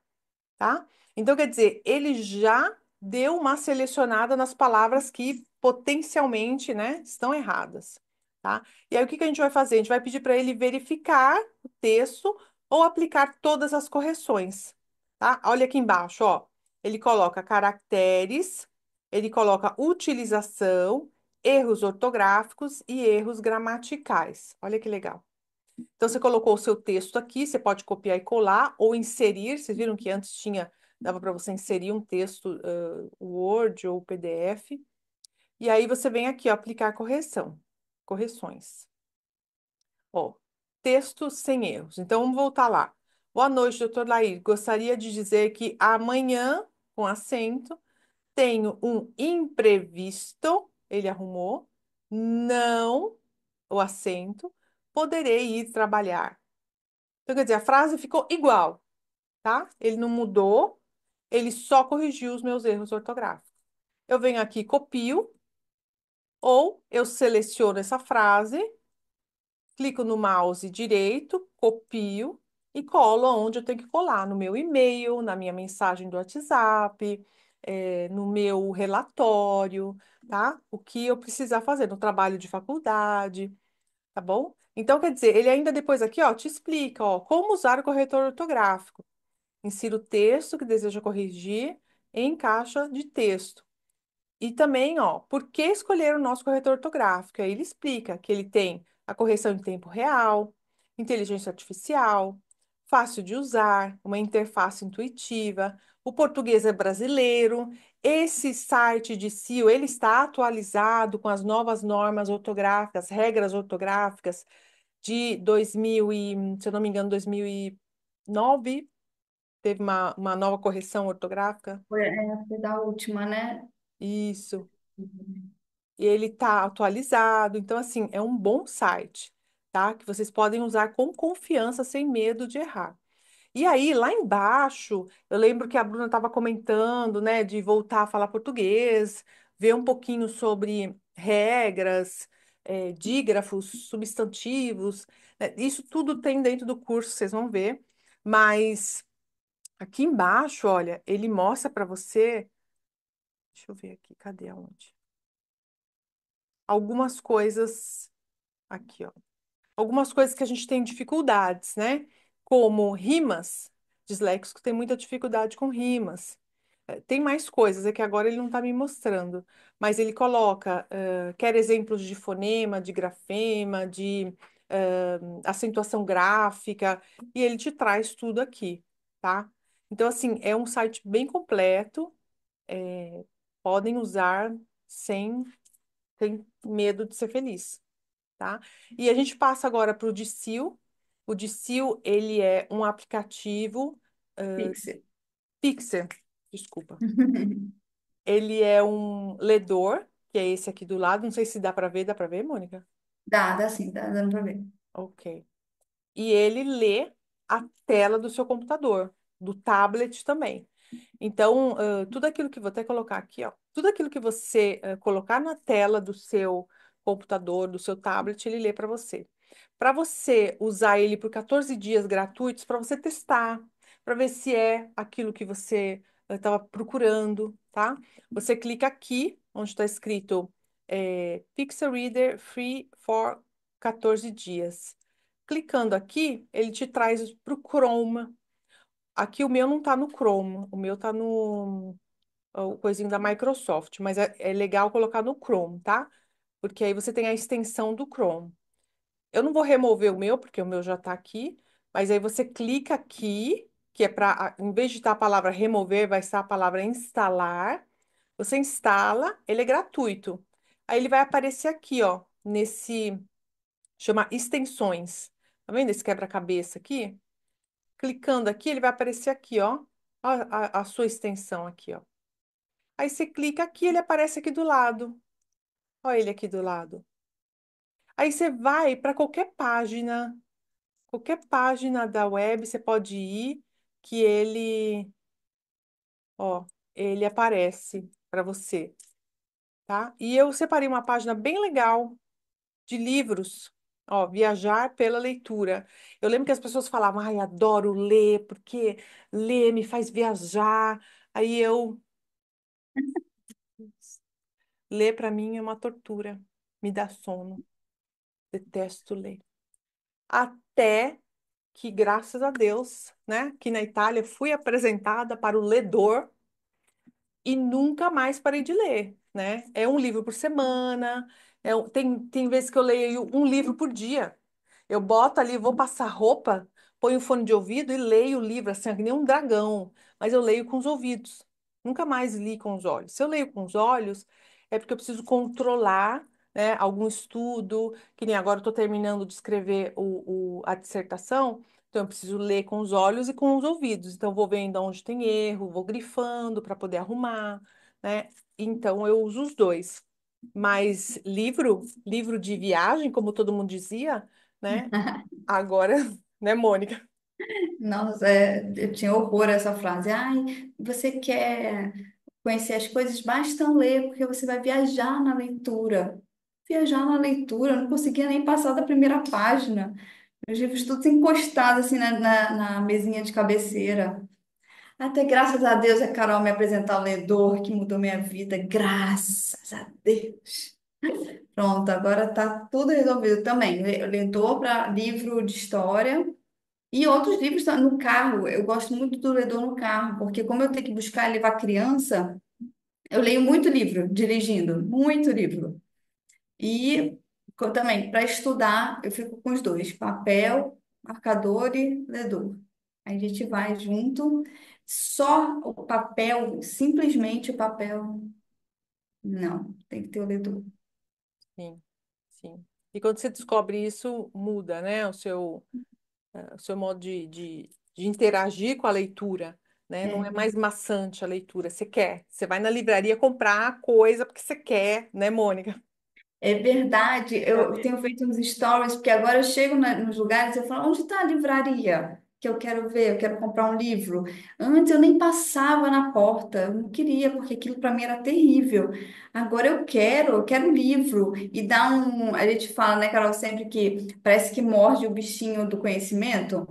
tá? Então, quer dizer, ele já deu uma selecionada nas palavras que potencialmente, né, estão erradas, tá? E aí, o que que a gente vai fazer? A gente vai pedir para ele verificar o texto ou aplicar todas as correções, tá? Olha aqui embaixo, ó. Ele coloca caracteres Ele coloca utilização, erros ortográficos e erros gramaticais. Olha que legal. Então, você colocou o seu texto aqui, você pode copiar e colar ou inserir. Vocês viram que antes tinha, dava para você inserir um texto, Word ou PDF. E aí você vem aqui, ó, aplicar correção, correções. Ó, texto sem erros. Então, vamos voltar lá. Boa noite, doutor Laís. Gostaria de dizer que amanhã, com acento, tenho um imprevisto. Ele arrumou. Não, o acento. Poderei ir trabalhar. Então, quer dizer, a frase ficou igual, tá? Ele não mudou, ele só corrigiu os meus erros ortográficos. Eu venho aqui, copio, ou eu seleciono essa frase, clico no mouse direito, copio e colo onde eu tenho que colar, no meu e-mail, na minha mensagem do WhatsApp, no meu relatório, tá? O que eu precisar fazer no trabalho de faculdade, tá bom? Então, quer dizer, ele ainda depois aqui, ó, te explica, ó, como usar o corretor ortográfico. Insira o texto que deseja corrigir em caixa de texto. E também, ó, por que escolher o nosso corretor ortográfico? Aí ele explica que ele tem a correção em tempo real, inteligência artificial, fácil de usar, uma interface intuitiva, o português é brasileiro. Esse site de SEO, ele está atualizado com as novas normas ortográficas, regras ortográficas de 2000 e, se eu não me engano, 2009, teve uma nova correção ortográfica. Foi da última, né? Isso. E ele está atualizado. Então, assim, é um bom site, tá? Que vocês podem usar com confiança, sem medo de errar. E aí, lá embaixo, eu lembro que a Bruna estava comentando, né, de voltar a falar português, ver um pouquinho sobre regras, dígrafos, substantivos, né? Isso tudo tem dentro do curso, vocês vão ver. Mas aqui embaixo, olha, ele mostra para você. Deixa eu ver aqui, cadê aonde? Algumas coisas aqui, ó. Algumas coisas que a gente tem dificuldades, né? Como rimas. Disléxico tem muita dificuldade com rimas. Tem mais coisas, é que agora ele não está me mostrando. Mas ele coloca, quer exemplos de fonema, de grafema, de acentuação gráfica, e ele te traz tudo aqui, tá? Então, assim, é um site bem completo. Podem usar sem ter medo de ser feliz, tá? E a gente passa agora para o Dicil. O Dicil, ele é um aplicativo Pixel. Pixel, desculpa. Ele é um ledor, que é esse aqui do lado. Não sei se dá para ver, Mônica? Dá sim, dá dando pra ver. Ok. E ele lê a tela do seu computador, do tablet também. Então, tudo aquilo que vou até colocar aqui, ó, tudo aquilo que você colocar na tela do seu computador, do seu tablet, ele lê para você. Para você usar ele por 14 dias gratuitos, para você testar, para ver se é aquilo que você estava procurando, tá? Você clica aqui, onde está escrito Pixel Reader Free for 14 dias. Clicando aqui, ele te traz para o Chrome. Aqui o meu não tá no Chrome, o meu tá no o coisinho da Microsoft, mas é legal colocar no Chrome, tá? Porque aí você tem a extensão do Chrome. Eu não vou remover o meu, porque o meu já tá aqui, mas aí você clica aqui, que é para, em vez de estar a palavra remover, vai estar a palavra instalar. Você instala, ele é gratuito. Aí ele vai aparecer aqui, ó, nesse, chama extensões. Tá vendo esse quebra-cabeça aqui? Clicando aqui, ele vai aparecer aqui, ó, a sua extensão aqui, ó. Aí você clica aqui, ele aparece aqui do lado. Olha ele aqui do lado. Aí você vai para qualquer página da web, você pode ir, que ele, ó, ele aparece para você, tá? E eu separei uma página bem legal de livros, ó, viajar pela leitura. Eu lembro que as pessoas falavam, ai, adoro ler, porque ler me faz viajar. Aí eu ler para mim é uma tortura, me dá sono, detesto ler. Até que, graças a Deus, né, que na Itália fui apresentada para o ledor e nunca mais parei de ler, né? É um livro por semana, tem vezes que eu leio um livro por dia. Eu boto ali, vou passar roupa, ponho o fone de ouvido e leio o livro, assim, que nem um dragão, mas eu leio com os ouvidos. Nunca mais li com os olhos. Se eu leio com os olhos, é porque eu preciso controlar, né, algum estudo, que nem agora eu estou terminando de escrever a dissertação, então eu preciso ler com os olhos e com os ouvidos. Então eu vou vendo onde tem erro, vou grifando para poder arrumar, né? Então eu uso os dois. Mas livro de viagem, como todo mundo dizia, né? Agora, né, Mônica? Nossa, eu tinha horror a essa frase. Ai, você quer conhecer as coisas, basta ler, porque você vai viajar na leitura. Viajar na leitura, eu não conseguia nem passar da primeira página. Meus livros todos encostados assim na mesinha de cabeceira. Até graças a Deus a Carol me apresentar o Ledor, que mudou minha vida. Graças a Deus. Pronto, agora tá tudo resolvido também. Ledor para livro de história. E outros livros no carro. Eu gosto muito do Ledor no carro, porque como eu tenho que buscar e levar criança, eu leio muito livro dirigindo, muito livro. E também, para estudar, eu fico com os dois, papel, marcador e ledor. Aí a gente vai junto, só o papel, simplesmente o papel, não, tem que ter o ledor. Sim, sim. E quando você descobre isso, muda, né? O seu modo de interagir com a leitura, né? Não é É. mais maçante a leitura. Você quer. Você vai na livraria comprar a coisa porque você quer, né, Mônica? É verdade, eu tenho feito uns stories, porque agora eu chego nos lugares e eu falo, onde está a livraria que eu quero ver, eu quero comprar um livro. Antes eu nem passava na porta, eu não queria, porque aquilo para mim era terrível. Agora eu quero um livro. E dá um, a gente fala, né, Carol, sempre que parece que morde o bichinho do conhecimento,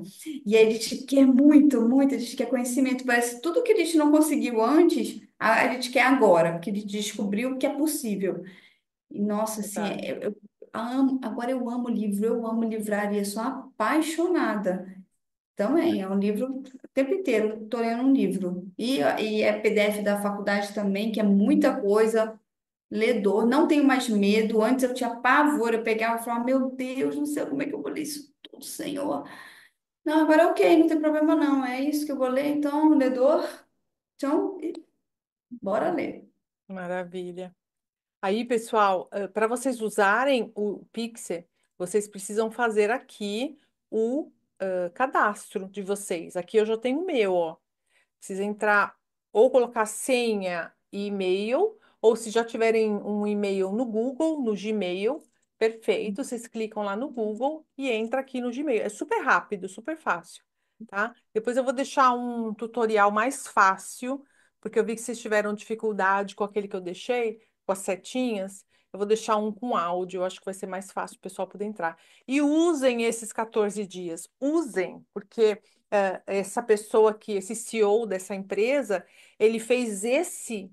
e aí a gente quer muito, muito, a gente quer conhecimento, parece que tudo que a gente não conseguiu antes, a gente quer agora, porque a gente descobriu que é possível. E, nossa, assim, Verdade. eu amo, agora eu amo livro, eu amo livraria, sou apaixonada. Também, é um livro o tempo inteiro, estou lendo um livro. E é PDF da faculdade também, que é muita coisa, ledor, não tenho mais medo. Antes eu tinha pavor, eu pegava e falava, meu Deus, não sei como é que eu vou ler isso tudo, Senhor. Não, agora é ok, não tem problema não, é isso que eu vou ler, então, ledor, então, bora ler. Maravilha. Aí, pessoal, para vocês usarem o Pixel, vocês precisam fazer aqui o cadastro de vocês. Aqui eu já tenho o meu, ó. Precisa entrar ou colocar senha e e-mail, ou se já tiverem um e-mail no Google, no Gmail, perfeito. Vocês clicam lá no Google e entra aqui no Gmail. É super rápido, super fácil, tá? Depois eu vou deixar um tutorial mais fácil, porque eu vi que vocês tiveram dificuldade com aquele que eu deixei, com as setinhas. Eu vou deixar um com áudio, eu acho que vai ser mais fácil o pessoal poder entrar. E usem esses 14 dias, usem, porque essa pessoa aqui, esse CEO dessa empresa, ele fez esse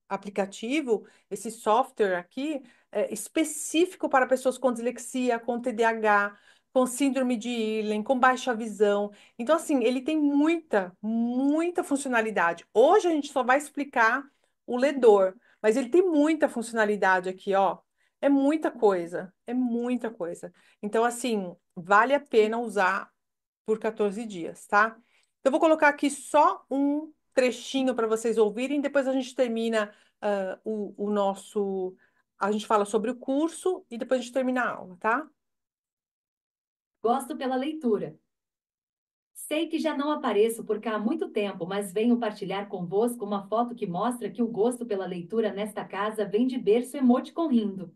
aplicativo, esse software aqui, específico para pessoas com dislexia, com TDAH, com síndrome de Irlen, com baixa visão. Então, assim, ele tem muita, muita funcionalidade. Hoje a gente só vai explicar o ledor, mas ele tem muita funcionalidade aqui, ó. É muita coisa, é muita coisa. Então, assim, vale a pena usar por 14 dias, tá? Então, eu vou colocar aqui só um trechinho para vocês ouvirem, depois a gente termina o nosso. A gente fala sobre o curso e depois a gente termina a aula, tá? Gosto pela leitura. Sei que já não apareço por cá há muito tempo, mas venho partilhar convosco uma foto que mostra que o gosto pela leitura nesta casa vem de berço emoticon rindo.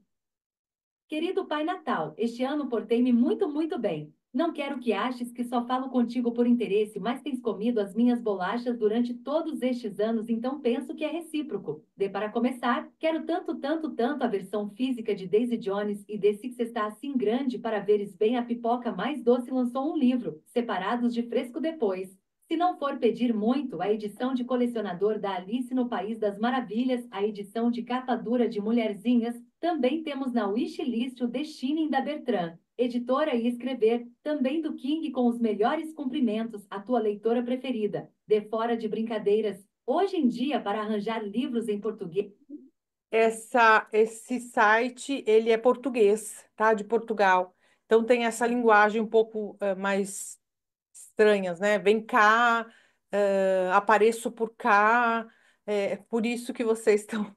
Querido Pai Natal, este ano portei-me muito, muito bem. Não quero que aches que só falo contigo por interesse, mas tens comido as minhas bolachas durante todos estes anos, então penso que é recíproco. Para começar, quero tanto, tanto, tanto a versão física de Daisy Jones e The Six está assim grande para veres bem a pipoca mais doce lançou um livro, separados de fresco depois. Se não for pedir muito, a edição de colecionador da Alice no País das Maravilhas, a edição de capa dura de Mulherzinhas, também temos na wishlist o The Shining da Bertrand, editora e escrever, também do King com os melhores cumprimentos, a tua leitora preferida. De fora de brincadeiras, Hoje em dia, para arranjar livros em português, Esse site, ele é português, tá? De Portugal. Então tem essa linguagem um pouco mais estranhas, né? Vem cá, apareço por cá. É por isso que vocês estão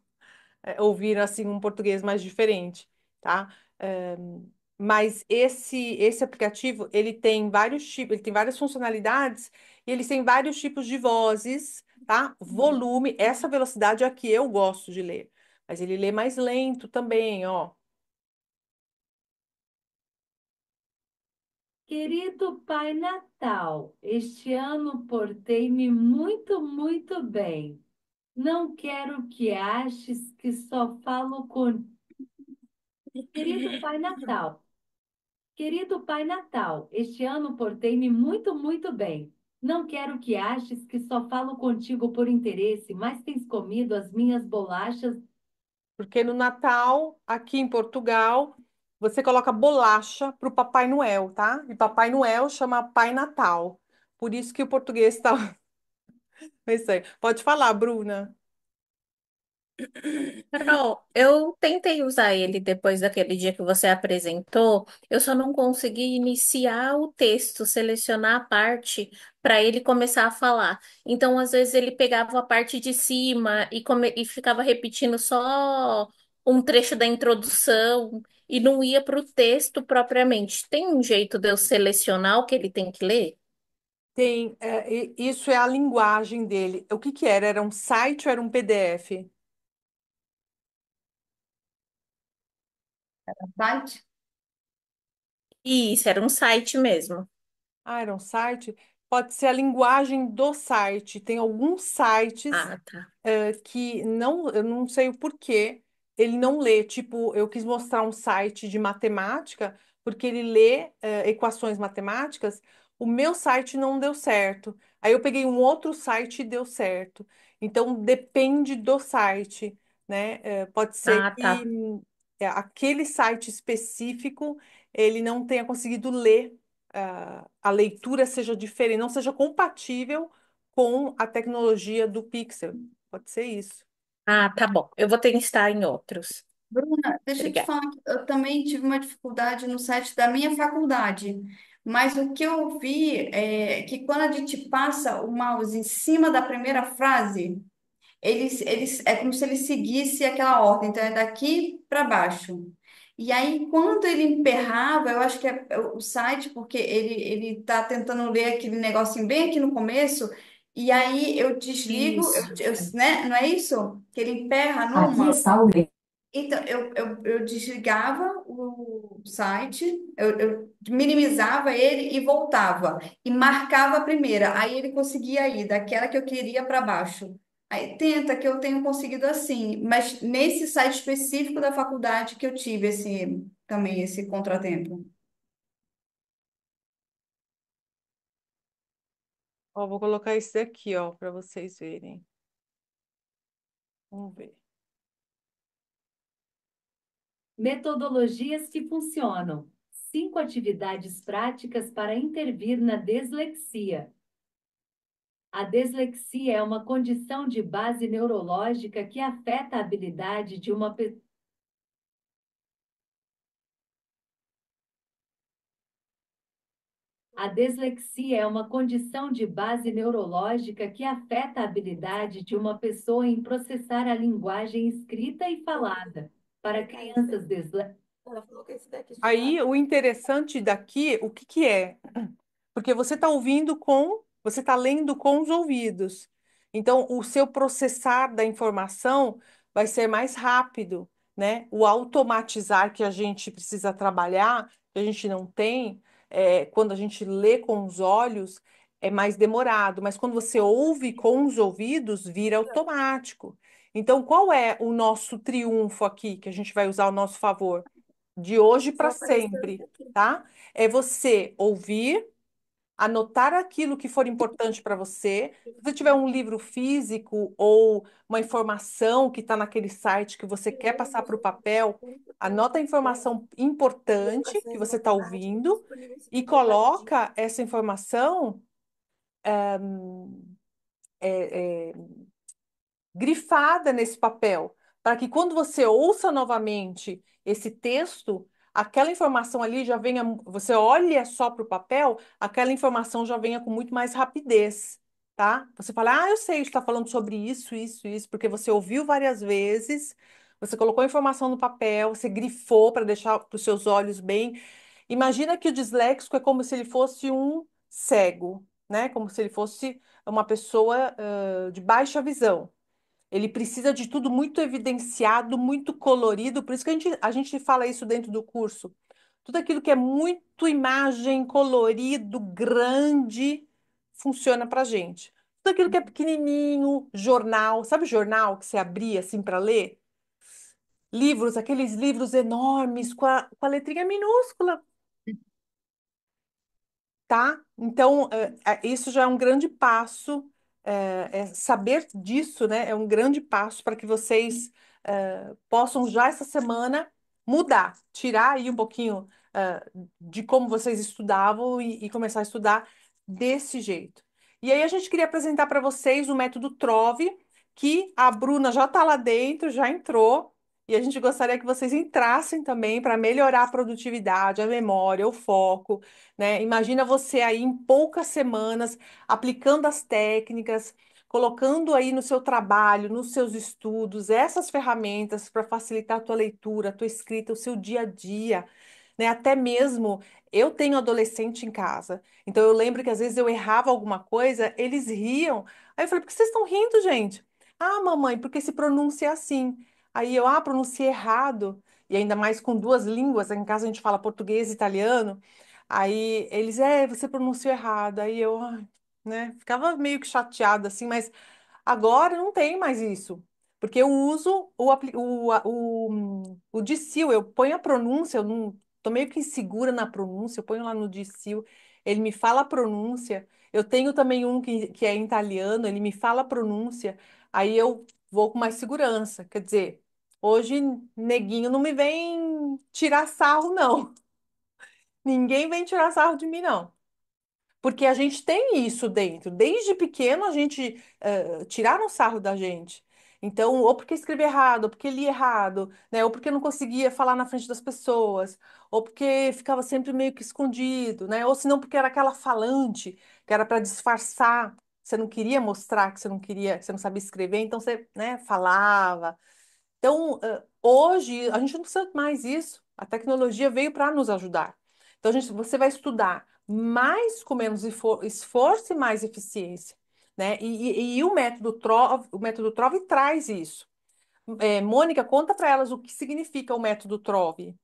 ouvindo assim um português mais diferente, tá? Eh, mas esse aplicativo, ele tem vários tipos, ele tem várias funcionalidades e eles têm vários tipos de vozes, tá? Volume, essa velocidade é a que eu gosto de ler. Mas ele lê mais lento também, ó. querido Pai Natal, este ano portei-me muito, muito bem. Não quero que aches que só falo com. Querido Pai Natal, querido Pai Natal, este ano portei-me muito, muito bem. Não quero que aches que só falo contigo por interesse, mas tens comido as minhas bolachas. Porque no Natal, aqui em Portugal, você coloca bolacha para o Papai Noel, tá? E Papai Noel chama Pai Natal. Por isso que o português está. É isso aí. Pode falar, Bruna. Carol, eu tentei usar ele depois daquele dia que você apresentou, eu só não consegui iniciar o texto, selecionar a parte para ele começar a falar. Então, às vezes, ele pegava a parte de cima e ficava repetindo só um trecho da introdução e não ia para o texto propriamente. Tem um jeito de eu selecionar o que ele tem que ler? Tem, isso é a linguagem dele. O que que era? Era um site ou era um PDF? Site? Isso, era um site mesmo. Ah, era um site? Pode ser a linguagem do site. Tem alguns sites Ah, tá. que não, eu não sei o porquê, ele não lê. Tipo, eu quis mostrar um site de matemática, porque ele lê equações matemáticas. O meu site não deu certo. Aí eu peguei um outro site e deu certo. Então, depende do site, né? Pode ser Ah, que tá. aquele site específico ele não tenha conseguido ler, a leitura seja diferente, não seja compatível com a tecnologia do Pixel. Pode ser isso. Ah, tá bom. Eu vou testar em outros. Bruna, deixa eu te Obrigada. falar que eu também tive uma dificuldade no site da minha faculdade, mas o que eu vi é que quando a gente passa o mouse em cima da primeira frase, é como se ele seguisse aquela ordem, então é daqui para baixo. E aí, quando ele emperrava, eu acho que é o site, porque ele está tentando ler aquele negocinho bem aqui no começo, e aí eu desligo, Isso. né? Não é isso? Que ele emperra Aqui numa. está o link. Então, eu desligava o site, eu minimizava ele e voltava. E marcava a primeira. Aí ele conseguia ir daquela que eu queria para baixo. Aí tenta que eu tenho conseguido assim. Mas nesse site específico da faculdade que eu tive também esse contratempo. Ó, vou colocar esse aqui, ó, para vocês verem. Vamos ver. Metodologias que funcionam. 5 atividades práticas para intervir na dislexia. A dislexia é uma condição de base neurológica que afeta a habilidade de uma pessoa. A dislexia é uma condição de base neurológica que afeta a habilidade de uma pessoa em processar a linguagem escrita e falada. Para crianças disléxicas. Aí, o interessante daqui, o que que é? Porque você está lendo com os ouvidos. Então, o seu processar da informação vai ser mais rápido, né? O automatizar que a gente precisa trabalhar, que a gente não tem, quando a gente lê com os olhos, é mais demorado. Mas quando você ouve com os ouvidos, vira automático. Então, qual é o nosso triunfo aqui, que a gente vai usar ao nosso favor? De hoje para sempre, tá? É você ouvir, anotar aquilo que for importante para você. Se você tiver um livro físico ou uma informação que está naquele site que você quer passar para o papel, anota a informação importante que você está ouvindo e coloca essa informação grifada nesse papel, para que quando você ouça novamente esse texto, aquela informação ali já venha, você olha só para o papel, aquela informação já venha com muito mais rapidez, tá? Você fala, eu sei, está falando sobre isso, isso, isso, porque você ouviu várias vezes, você colocou a informação no papel, você grifou para deixar para os seus olhos bem. Imagina que o disléxico é como se ele fosse um cego, né? Como se ele fosse uma pessoa, de baixa visão. Ele precisa de tudo muito evidenciado, muito colorido, por isso que a gente fala isso dentro do curso. Tudo aquilo que é muito imagem, colorido, grande, funciona para gente. Tudo aquilo que é pequenininho, jornal, sabe jornal que você abria assim para ler? Livros, aqueles livros enormes com a letrinha minúscula, tá? Então, isso já é um grande passo, saber disso, né? É um grande passo para que vocês possam já essa semana mudar, tirar aí um pouquinho de como vocês estudavam e começar a estudar desse jeito. E aí a gente queria apresentar para vocês o método Trove, que a Bruna já está lá dentro, já entrou. E a gente gostaria que vocês entrassem também para melhorar a produtividade, a memória, o foco, né? Imagina você aí em poucas semanas aplicando as técnicas, colocando aí no seu trabalho, nos seus estudos, essas ferramentas para facilitar a tua leitura, a tua escrita, o seu dia a dia, né? Até mesmo eu tenho adolescente em casa, então eu lembro que às vezes eu errava alguma coisa, eles riam. Aí eu falei, por que vocês estão rindo, gente? Ah, mamãe, porque se pronuncia assim. Aí eu, pronunciei errado. E ainda mais com duas línguas, em casa a gente fala português e italiano. Aí eles, você pronunciou errado. Aí eu, né, ficava meio que chateada assim, mas agora não tem mais isso. Porque eu uso o Dicil, eu ponho a pronúncia, eu não tô meio que insegura na pronúncia, eu ponho lá no Dicil, ele me fala a pronúncia. Eu tenho também um que é em italiano, ele me fala a pronúncia, aí eu vou com mais segurança. Quer dizer, hoje neguinho não me vem tirar sarro, não. Ninguém vem tirar sarro de mim, não. Porque a gente tem isso dentro. Desde pequeno a gente tiraram sarro da gente. Então, ou porque escrevi errado, ou porque li errado, né? Ou porque não conseguia falar na frente das pessoas, ou porque ficava sempre meio que escondido, né? Ou se não porque era aquela falante, que era para disfarçar. Você não queria mostrar que você não queria, que você não sabia escrever, então você, né, falava. Então, hoje, a gente não precisa mais isso. A tecnologia veio para nos ajudar. Então, você vai estudar mais com menos esforço e mais eficiência, né? E o método Trove traz isso. Mônica, conta para elas o que significa o método Trove.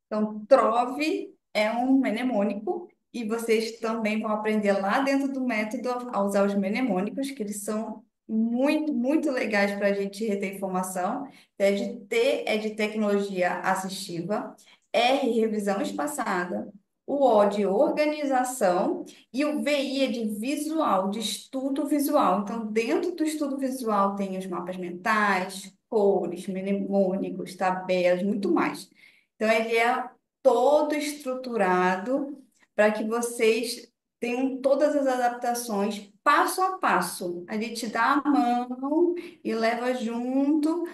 Então, trove é um mnemônico e vocês também vão aprender lá dentro do método a usar os mnemônicos, que eles são muito, muito legais para a gente reter informação. É de T é de tecnologia assistiva, R, revisão espaçada, o O de organização e o VI é de visual, de estudo visual. Então, dentro do estudo visual tem os mapas mentais, cores, mnemônicos, tabelas, muito mais. Então, ele é todo estruturado para que vocês tenham todas as adaptações passo a passo. A gente dá a mão e leva junto,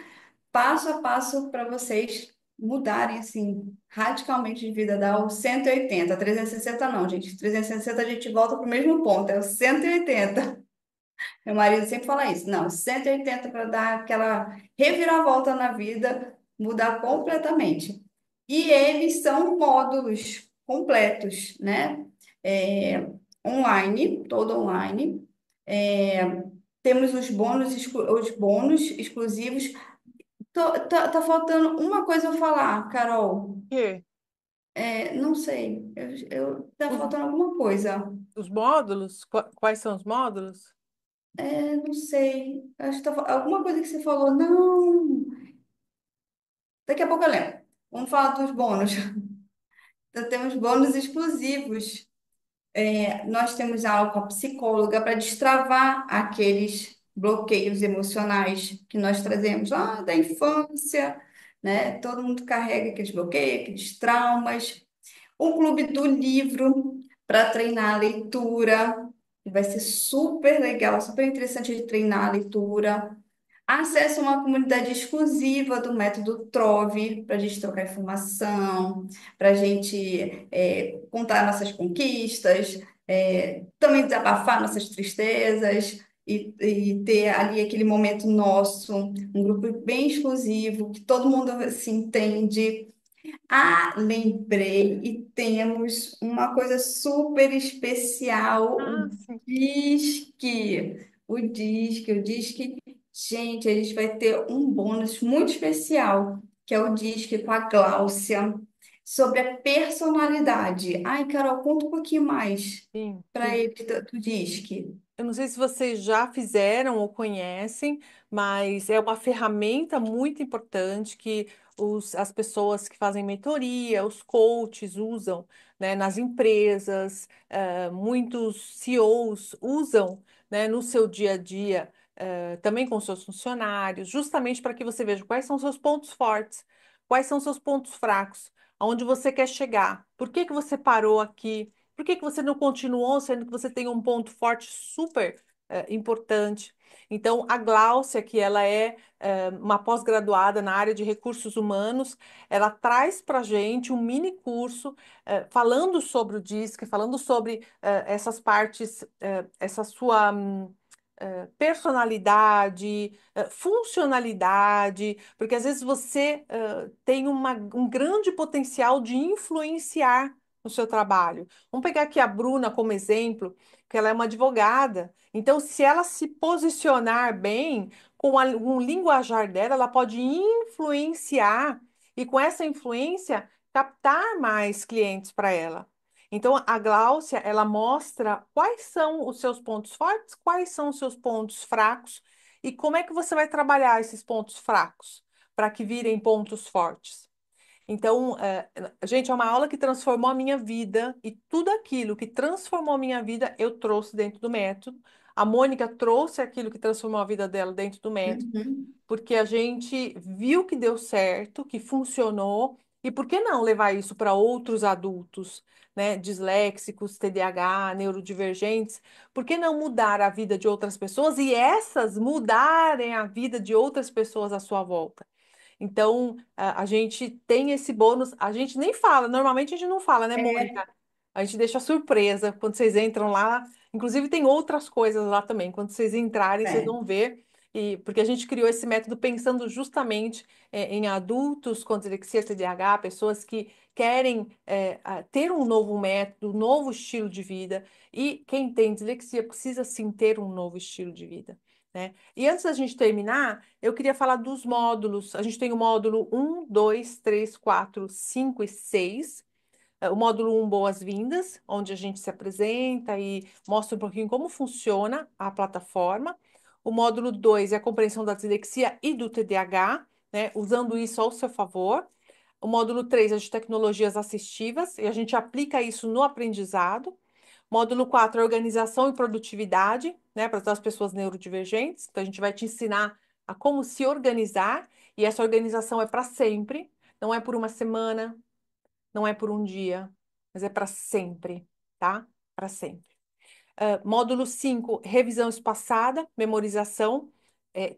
passo a passo, para vocês mudarem, assim, radicalmente de vida. Dá o 180, 360 não, gente. 360 a gente volta para o mesmo ponto, é o 180. Meu marido sempre fala isso. Não, 180 para dar aquela reviravolta na vida, mudar completamente. E eles são módulos completos, né? É, online, todo online. É, temos os bônus exclusivos. Tá faltando uma coisa eu falar, Carol. Quê? Não sei. Tá Os, faltando alguma coisa. os módulos? Quais são os módulos? Não sei. Acho que alguma coisa que você falou. Não. Daqui a pouco eu lembro. Vamos falar dos bônus. Então, temos bônus exclusivos. Nós temos aula com a psicóloga para destravar aqueles bloqueios emocionais que nós trazemos lá da infância, né? Todo mundo carrega aqueles bloqueios, aqueles traumas. Um clube do livro para treinar a leitura. E vai ser super legal, super interessante de treinar a leitura. Acesso a uma comunidade exclusiva do método Trove, para a gente trocar informação, para a gente contar nossas conquistas, também desabafar nossas tristezas e ter ali aquele momento nosso, um grupo bem exclusivo, que todo mundo se entende. Ah, lembrei, e temos uma coisa super especial, Ah, sim. O Disque, gente, a gente vai ter um bônus muito especial, que é o Disque com a Gláucia, sobre a personalidade. Ai, Carol, conta um pouquinho mais Sim, para sim. ele do Disque. Eu não sei se vocês já fizeram ou conhecem, mas é uma ferramenta muito importante que as pessoas que fazem mentoria, os coaches usam, né, nas empresas, muitos CEOs usam, né, no seu dia a dia, também com seus funcionários, justamente para que você veja quais são os seus pontos fortes, quais são os seus pontos fracos, aonde você quer chegar, por que que você parou aqui. Por que que você não continuou, sendo que você tem um ponto forte super importante? Então, a Gláucia, que ela é uma pós-graduada na área de recursos humanos, ela traz para a gente um mini curso falando sobre o DISC, falando sobre essas partes, essa sua personalidade, funcionalidade, porque às vezes você tem um grande potencial de influenciar no seu trabalho. Vamos pegar aqui a Bruna como exemplo, que ela é uma advogada. Então, se ela se posicionar bem com um linguajar dela, ela pode influenciar e com essa influência captar mais clientes para ela. Então, a Gláucia, ela mostra quais são os seus pontos fortes, quais são os seus pontos fracos e como é que você vai trabalhar esses pontos fracos para que virem pontos fortes. Então, gente, é uma aula que transformou a minha vida e tudo aquilo que transformou a minha vida eu trouxe dentro do método. A Mônica trouxe aquilo que transformou a vida dela dentro do método, Uhum. porque a gente viu que deu certo, que funcionou, e por que não levar isso para outros adultos, né, disléxicos, TDAH, neurodivergentes? Por que não mudar a vida de outras pessoas e essas mudarem a vida de outras pessoas à sua volta? Então, a gente tem esse bônus, a gente nem fala, normalmente a gente não fala, né, É, Mônica? A gente deixa surpresa quando vocês entram lá. Inclusive, tem outras coisas lá também. Quando vocês entrarem, vocês é. vão ver. E, porque a gente criou esse método pensando justamente em adultos com dislexia, TDAH, pessoas que querem ter um novo método, um novo estilo de vida. E quem tem dislexia precisa sim ter um novo estilo de vida, né? E antes da gente terminar, eu queria falar dos módulos. A gente tem o módulo 1, 2, 3, 4, 5 e 6. O módulo 1, Boas-Vindas, onde a gente se apresenta e mostra um pouquinho como funciona a plataforma. O módulo 2 é a compreensão da dislexia e do TDAH, né, usando isso ao seu favor. O módulo 3 é de tecnologias assistivas, e a gente aplica isso no aprendizado. Módulo 4 é organização e produtividade, né, para as pessoas neurodivergentes. Então, a gente vai te ensinar a como se organizar, e essa organização é para sempre, não é por uma semana, não é por um dia, mas é para sempre, tá? Para sempre. Módulo 5, revisão espaçada, memorização,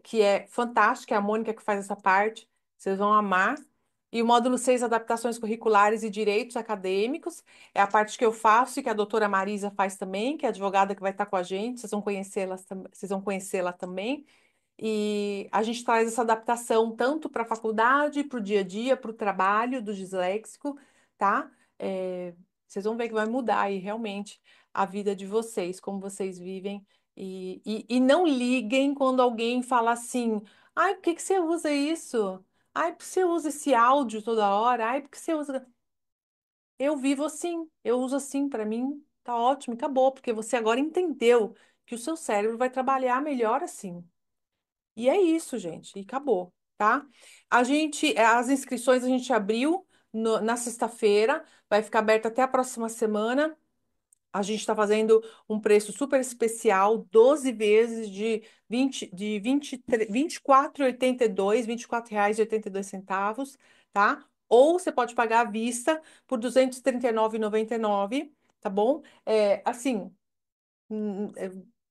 que é fantástica, é a Mônica que faz essa parte, vocês vão amar. E o módulo 6, adaptações curriculares e direitos acadêmicos, é a parte que eu faço e que a doutora Marisa faz também, que é a advogada que vai estar com a gente, vocês vão conhecê-la também. E a gente traz essa adaptação tanto para a faculdade, para o dia a dia, para o trabalho do disléxico, tá? Vocês vão ver que vai mudar aí realmente a vida de vocês, como vocês vivem. E não liguem quando alguém fala assim: ai, por que que você usa isso? Ai, por que você usa esse áudio toda hora? Ai, por que você usa. Eu vivo assim, eu uso assim, para mim tá ótimo, acabou, porque você agora entendeu que o seu cérebro vai trabalhar melhor assim. E é isso, gente, e acabou, tá? As inscrições a gente abriu na sexta-feira, vai ficar aberto até a próxima semana. A gente está fazendo um preço super especial, 12 vezes de 24,82, R$ 24,82, tá? Ou você pode pagar à vista por R$ 239,99, tá bom? Assim,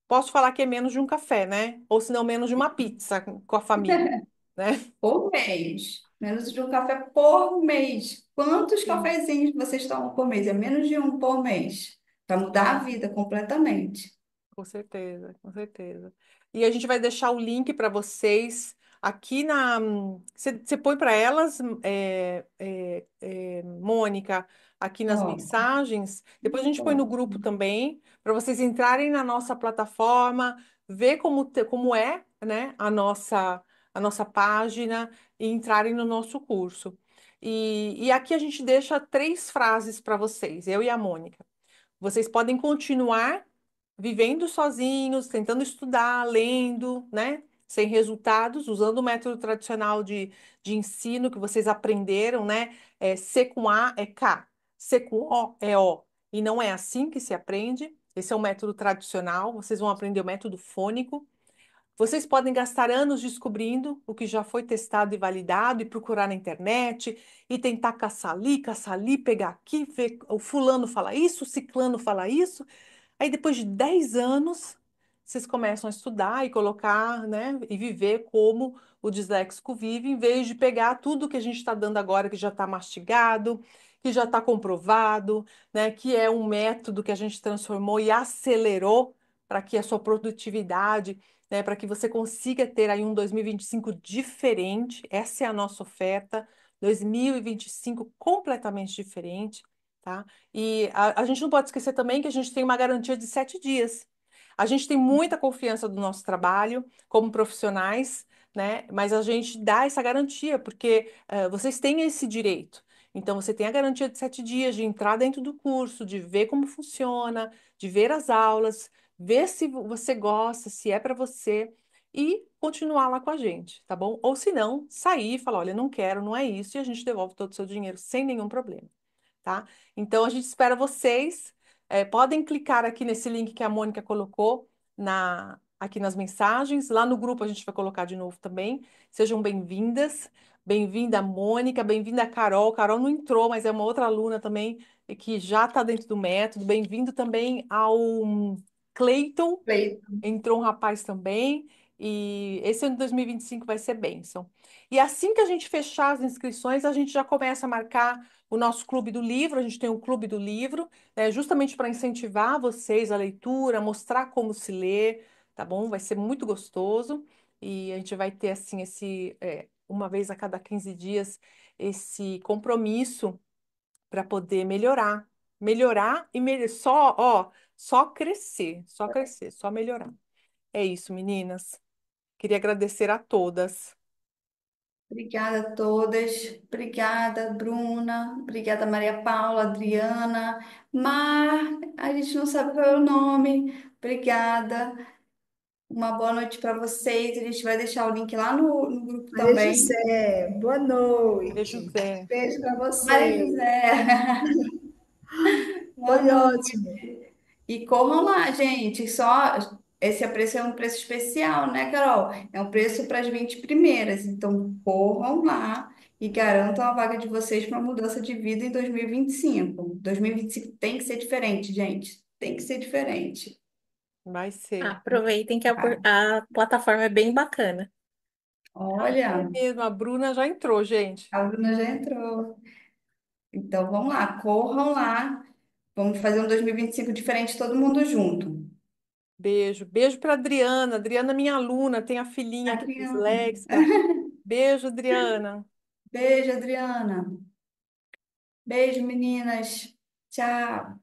Posso falar que é menos de um café, né? Ou se não, menos de uma pizza com a família, né? Por mês. Menos de um café por mês. Quantos Sim. cafezinhos vocês tomam por mês? É menos de um por mês. Para mudar a vida completamente. Com certeza, com certeza. E a gente vai deixar o link para vocês aqui na. Você põe para elas, Mônica, aqui nas Ó, mensagens. Depois a gente põe no ó. grupo também, para vocês entrarem na nossa plataforma, ver como é, né, a nossa página e entrarem no nosso curso. E aqui a gente deixa 3 frases para vocês, eu e a Mônica. Vocês podem continuar vivendo sozinhos, tentando estudar, lendo, né? Sem resultados, usando o método tradicional de ensino que vocês aprenderam, né? C com A é K, C com O é O. E não é assim que se aprende. Esse é o método tradicional. Vocês vão aprender o método fônico. Vocês podem gastar anos descobrindo o que já foi testado e validado e procurar na internet e tentar caçar ali, pegar aqui, ver o fulano fala isso, o ciclano fala isso. Aí depois de 10 anos, vocês começam a estudar e colocar, né, e viver como o disléxico vive, em vez de pegar tudo que a gente está dando agora, que já está mastigado, que já está comprovado, né, que é um método que a gente transformou e acelerou para que a sua produtividade, né, para que você consiga ter aí um 2025 diferente. Essa é a nossa oferta, 2025 completamente diferente, tá? E a gente não pode esquecer também que a gente tem uma garantia de 7 dias. A gente tem muita confiança do nosso trabalho como profissionais, né? Mas a gente dá essa garantia, porque vocês têm esse direito. Então, você tem a garantia de 7 dias de entrar dentro do curso, de ver como funciona, de ver as aulas, ver se você gosta, se é para você, e continuar lá com a gente, tá bom? Ou se não, sair e falar: olha, não quero, não é isso, e a gente devolve todo o seu dinheiro sem nenhum problema, tá? Então a gente espera vocês. Podem clicar aqui nesse link que a Mônica colocou aqui nas mensagens. Lá no grupo a gente vai colocar de novo também. Sejam bem-vindas. Bem-vinda, Mônica. Bem-vinda, a Carol. Carol não entrou, mas é uma outra aluna também e que já está dentro do método. Bem-vindo também ao Cleiton. Feito. Entrou um rapaz também. E esse ano de 2025 vai ser bênção. E assim que a gente fechar as inscrições, a gente já começa a marcar o nosso clube do livro. A gente tem um clube do livro, né, justamente para incentivar vocês a leitura, mostrar como se lê, tá bom? Vai ser muito gostoso. E a gente vai ter, assim, uma vez a cada 15 dias, esse compromisso para poder melhorar. Melhorar e só crescer, só crescer, só melhorar. É isso, meninas. Queria agradecer a todas. Obrigada a todas. Obrigada, Bruna. Obrigada, Maria Paula, Adriana. Mar, a gente não sabe qual é o nome. Obrigada. Uma boa noite para vocês. A gente vai deixar o link lá no grupo Maria também. José, boa Maria noite. José. Beijo para Maria você. José, boa Foi noite. ótimo. E corram lá, gente. Só esse preço é um preço especial, né, Carol? É um preço para as 20 primeiras. Então, corram lá e garantam a vaga de vocês para mudança de vida em 2025. 2025 tem que ser diferente, gente. Tem que ser diferente. Vai ser. Aproveitem que Ah, a plataforma é bem bacana. É olha, mesmo, a Bruna já entrou, gente. a Bruna já entrou. Então, vamos lá, corram lá. Vamos fazer um 2025 diferente, todo mundo junto. Beijo. Beijo para Adriana. Adriana, minha aluna, tem a filhinha que é Adriana. disléxica. Beijo, Adriana. Beijo, Adriana. Beijo, meninas. Tchau.